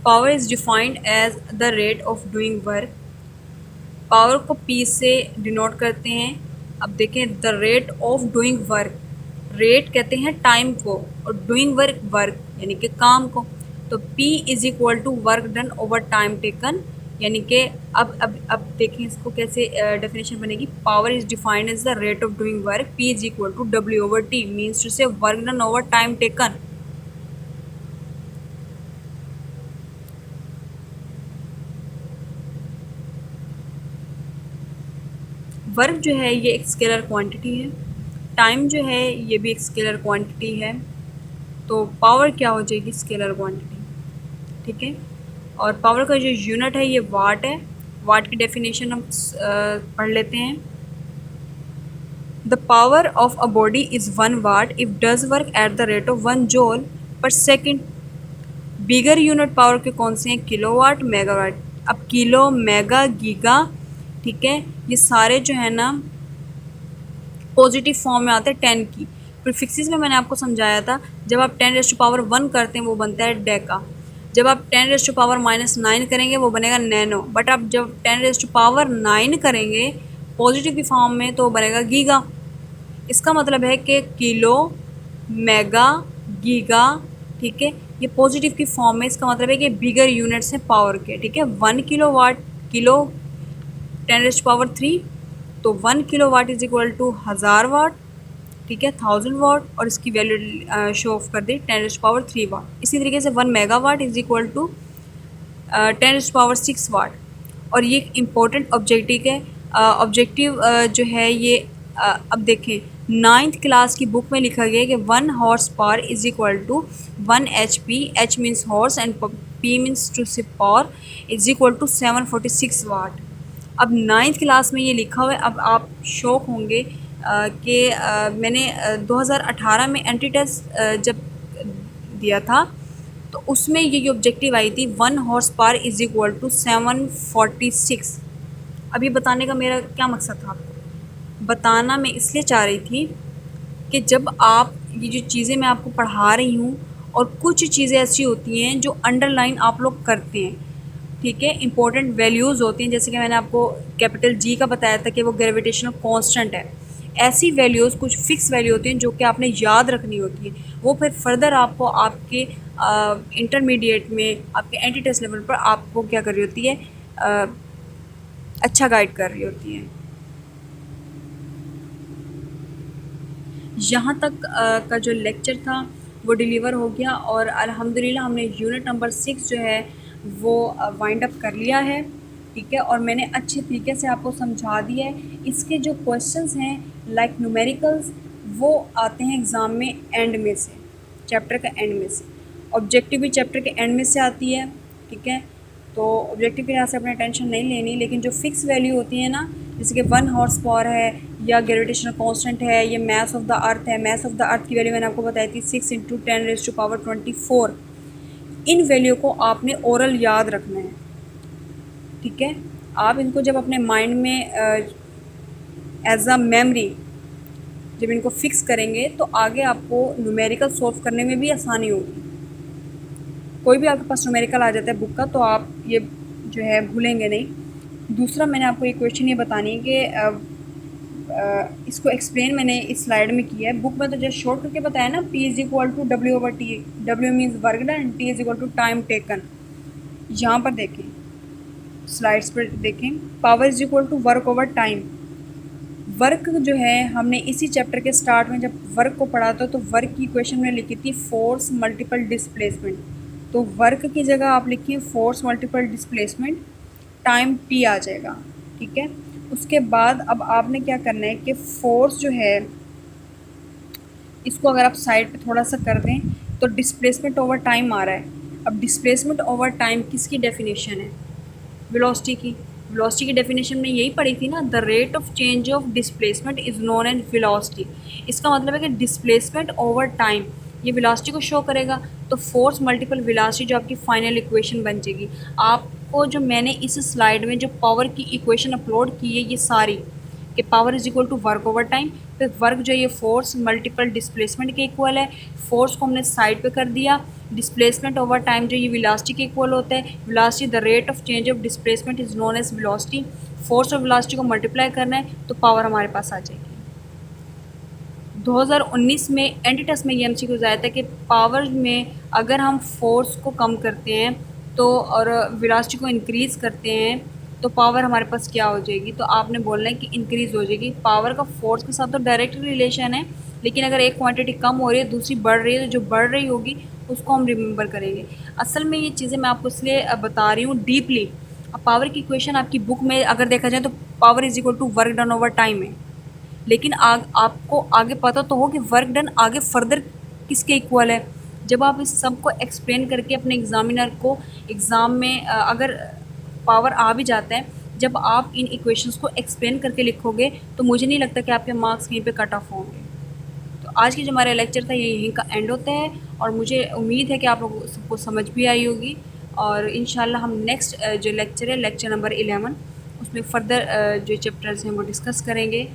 Power is defined as the rate of doing work. Power को पी से डिनोट करते हैं। अब देखें, the rate of doing work, rate कहते हैं टाइम को और डूइंग वर्क वर्क यानी कि काम को। तो P is equal to work done over time taken, यानी कि अब देखें इसको कैसे डेफिनेशन बनेगी। Power is defined as the rate of doing work, P is equal to W over T, means to say work done over time taken. Work जो है ये एक स्केलर क्वांटिटी है, टाइम जो है ये भी एक स्केलर क्वांटिटी है। तो पावर क्या हो जाएगी, स्केलर क्वांटिटी, ठीक है। और पावर का जो यूनिट है ये वाट है। वाट की डेफिनेशन हम पढ़ लेते हैं। The power of a body is 1 what if does work at the rate of 1 joule पर सेकेंड। बिगर यूनिट पावर के कौन से हैं, किलोवाट, मेगावाट। अब किलो, मेगा, गीगा, ठीक है, ये सारे जो है ना पॉजिटिव फॉर्म में आते हैं 10 की। प्रीफिक्सेस में मैंने आपको समझाया था, जब आप 10⁻1 करते हैं वो बनता है डेका, जब आप 10⁻⁻9 करेंगे वो बनेगा नैनो, बट आप जब 10⁻9 करेंगे पॉजिटिव की फॉर्म में तो वो बनेगा गीगा। इसका मतलब है कि किलो, मेगा, गीगा, ठीक है, ये पॉजिटिव की फॉर्म में। इसका मतलब है कि बिगर यूनिट्स हैं पावर के, ठीक है। 1 किलोवाट, किलो 10⁻3, तो 1 किलोवाट इज इक्वल टू 1000 वाट, ठीक है, 1000 वाट, और इसकी वैल्यू शो ऑफ कर दी 10⁻3 वाट। इसी तरीके से 1 मेगावाट इज इक्वल टू 10⁻6 वाट। और ये इम्पोर्टेंट ऑब्जेक्टिव है, ऑब्जेक्टिव जो है ये अब देखें 9th क्लास की बुक में लिखा गया है कि 1 horse power is equal to 1 HP, H means horse and P means to say power, is equal to 746 watt. अब 9th क्लास में ये लिखा हुआ है। अब आप शौक होंगे कि मैंने 2018 में एंट्री टेस्ट जब दिया था तो उसमें ये ऑब्जेक्टिव आई थी 1 horse power is equal to 746। अब ये बताने का मेरा क्या मकसद था, आपको बताना मैं इसलिए चाह रही थी कि जब आप ये जो चीज़ें मैं आपको पढ़ा रही हूँ और कुछ चीज़ें ऐसी होती हैं जो अंडरलाइन आप लोग करते हैं, ठीक है, इंपॉर्टेंट वैल्यूज़ होती हैं। जैसे कि मैंने आपको कैपिटल G का बताया था कि वो ग्रेविटेशनल कांस्टेंट है। ऐसी वैल्यूज़ कुछ फिक्स वैल्यू होती हैं जो कि आपने याद रखनी होती है, वो फिर फर्दर आपको आपके इंटरमीडिएट में, आपके एंटी टेस्ट लेवल पर आपको क्या कर रही होती है, अच्छा गाइड कर रही होती है। यहाँ तक का जो लेक्चर था वो डिलीवर हो गया और अल्हम्दुलिल्लाह हमने यूनिट नंबर 6 जो है वो वाइंड अप कर लिया है, ठीक है। और मैंने अच्छे तरीके से आपको समझा दिया है। इसके जो क्वेश्चंस हैं लाइक न्यूमेरिकल्स वो आते हैं एग्ज़ाम में एंड में से, चैप्टर का एंड में से। ऑब्जेक्टिव भी चैप्टर के एंड में से आती है, ठीक है। तो ऑब्जेक्टिव के लिहाज से अपने टेंशन नहीं लेनी, लेकिन जो फिक्स वैल्यू होती है ना, जैसे कि 1 हॉर्स पावर है या ग्रेविटेशनल कांस्टेंट है, ये मास ऑफ द अर्थ है। मास ऑफ द अर्थ की वैल्यू मैंने आपको बताई थी 6 × 10⁻24। इन वैल्यू को आपने ओरल याद रखना है, ठीक है। आप इनको जब अपने माइंड में एज अ मेमोरी जब इनको फिक्स करेंगे तो आगे आपको न्यूमेरिकल सॉल्व करने में भी आसानी होगी। कोई भी आपके पास न्यूमेरिकल आ जाता है बुक का तो आप ये जो है भूलेंगे नहीं। दूसरा मैंने आपको एक क्वेश्चन ये बतानी है कि इसको एक्सप्लेन मैंने इस स्लाइड में किया है। बुक में तो जस्ट शॉर्ट करके बताया ना, P is equal to W/T। W means work done, T is equal to time taken. यहाँ पर देखें, स्लाइड्स पर देखें, power is equal to work over time. Work जो है हमने इसी चैप्टर के स्टार्ट में जब वर्क को पढ़ा था तो वर्क की इक्वेशन में लिखी थी फोर्स मल्टीपल डिस्प्लेसमेंट। तो वर्क की जगह आप लिखिए force multiple displacement, time T आ जाएगा। ठीक है, उसके बाद अब आपने क्या करना है कि फोर्स जो है इसको अगर आप साइड पे थोड़ा सा कर दें तो डिस्प्लेसमेंट ओवर टाइम आ रहा है। अब डिस्प्लेसमेंट ओवर टाइम किसकी डेफिनेशन है? वेलोसिटी की। वेलोसिटी की डेफिनेशन में यही पढ़ी थी ना, the rate of change of displacement is known as velocity. इसका मतलब है कि डिस्प्लेसमेंट ओवर टाइम ये वेलोसिटी को शो करेगा। तो फोर्स मल्टीपल वेलोसिटी जो आपकी फाइनल इक्वेशन बन जाएगी। आपको जो मैंने इस स्लाइड में जो पावर की इक्वेशन अपलोड की है ये सारी, कि power is equal to work over time, फिर वर्क जो है ये फोर्स मल्टीपल डिस्प्लेसमेंट के इक्वल है। फोर्स को हमने साइड पे कर दिया। डिस्प्लेसमेंट ओवर टाइम जो ये वेलोसिटी के इक्वल होता है। Velocity the rate of change of displacement is known as velocity. Force और वेलोसिटी को मल्टीप्लाई करना है तो पावर हमारे पास आ जाएगी। 2019 में एंटी टेस्ट में ये एमसीक्यूज आया था कि पावर में अगर हम फोर्स को कम करते हैं तो और वेलोसिटी को इंक्रीज़ करते हैं तो पावर हमारे पास क्या हो जाएगी? तो आपने बोलना है कि इंक्रीज़ हो जाएगी। पावर का फोर्स के साथ तो डायरेक्ट रिलेशन है, लेकिन अगर एक क्वांटिटी कम हो रही है दूसरी बढ़ रही है तो जो बढ़ रही होगी उसको हम रिमेंबर करेंगे। असल में ये चीज़ें मैं आपको इसलिए बता रही हूँ डीपली। अब पावर की इक्वेशन आपकी बुक में अगर देखा जाए तो power is equal to work done over time है, लेकिन आपको आगे पता तो हो कि वर्क डन आगे फर्दर किसके इक्वल है। जब आप इस सब को एक्सप्लेन करके अपने एग्जामिनर को एग्ज़ाम में अगर पावर आ भी जाता है, जब आप इन इक्वेशंस को एक्सप्लेन करके लिखोगे तो मुझे नहीं लगता कि आपके मार्क्स कहीं पे कट ऑफ होंगे। तो आज की जो हमारा लेक्चर था ये यहीं का एंड होता है और मुझे उम्मीद है कि आप लोगों सबको समझ भी आई होगी। और इंशाल्लाह हम नेक्स्ट जो लेक्चर है लेक्चर नंबर 11 उसमें फ़र्दर जो चैप्टर्स हैं वो डिस्कस करेंगे।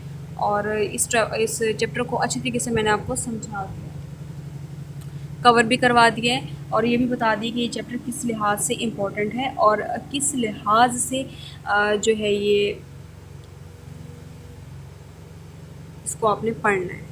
और इस चैप्टर को अच्छी तरीके से मैंने आपको समझा दिया, कवर भी करवा दिया है और ये भी बता दी कि ये चैप्टर किस लिहाज से इम्पोर्टेंट है और किस लिहाज से जो है ये इसको आपने पढ़ना है।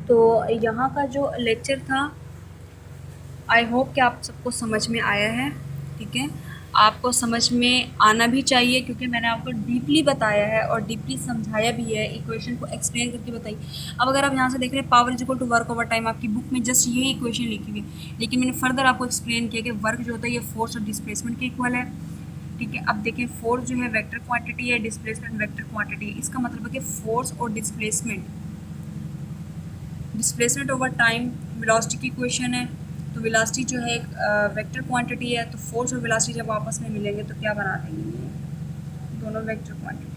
तो यहाँ का जो लेक्चर था आई होप कि आप सबको समझ में आया है। ठीक है, आपको समझ में आना भी चाहिए क्योंकि मैंने आपको डीपली बताया है और डीपली समझाया भी है, इक्वेशन को एक्सप्लेन करके बताई। अब अगर आप यहाँ से देख रहे हैं power is equal to work over time, आपकी बुक में जस्ट यही इक्वेशन लिखी हुई है, लेकिन मैंने फर्दर आपको एक्सप्लेन किया कि वर्क जो होता है ये फोर्स और डिस्प्लेसमेंट के इक्वल है। ठीक है, अब देखें फोर्स जो है वेक्टर क्वांटिटी है, डिस्प्लेसमेंट वेक्टर क्वांटिटी है। इसका मतलब है कि फोर्स और डिस्प्लेसमेंट ओवर टाइम वेलोसिटी की इक्वेशन है। तो वेलोसिटी जो है एक वेक्टर क्वांटिटी है, तो फोर्स और वेलोसिटी जब आपस में मिलेंगे तो क्या बना देंगे? ये दोनों वेक्टर क्वांटिटी।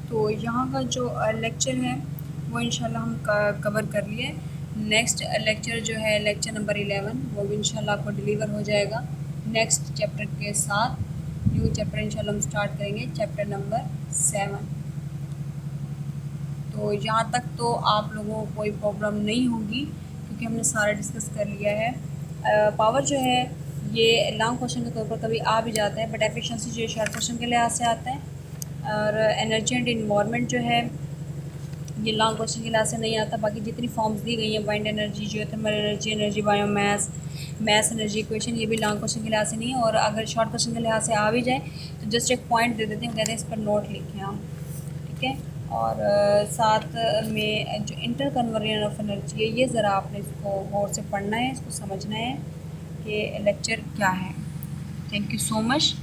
तो यहाँ का जो लेक्चर है वो इंशाल्लाह हम कवर कर लिए। नेक्स्ट लेक्चर जो है लेक्चर नंबर 11 वो भी इंशाल्लाह आपको डिलीवर हो जाएगा नेक्स्ट चैप्टर के साथ। न्यू चैप्टर इंशाल्लाह हम स्टार्ट करेंगे चैप्टर नंबर 7। तो यहाँ तक तो आप लोगों को कोई प्रॉब्लम नहीं होगी क्योंकि हमने सारा डिस्कस कर लिया है। पावर जो है ये लॉन्ग क्वेश्चन के तौर पर कभी आ भी जाता है, बट एफिशिएंसी जो है शॉर्ट क्वेश्चन के लिहाज से आता है। और एनर्जी एंड इन्वायरमेंट जो है ये लॉन्ग क्वेश्चन के लिहाज से नहीं आता। बाकी जितनी फॉर्म्स दी गई हैं, वाइंड एनर्जी जो है, thermal energy, energy biomass, mass energy equation, ये भी लॉन्ग क्वेश्चन के लिहाज से नहीं है। और अगर शॉर्ट क्वेश्चन के लिहाज से आ भी जाए तो जस्ट एक पॉइंट दे देते हैं, कहते हैं इस पर नोट लिखें आप। ठीक है, और साथ में जो इंटर कन्वर्जन ऑफ एनर्जी है ये ज़रा आपने इसको गौर से पढ़ना है, इसको समझना है कि लेक्चर क्या है। Thank you so much.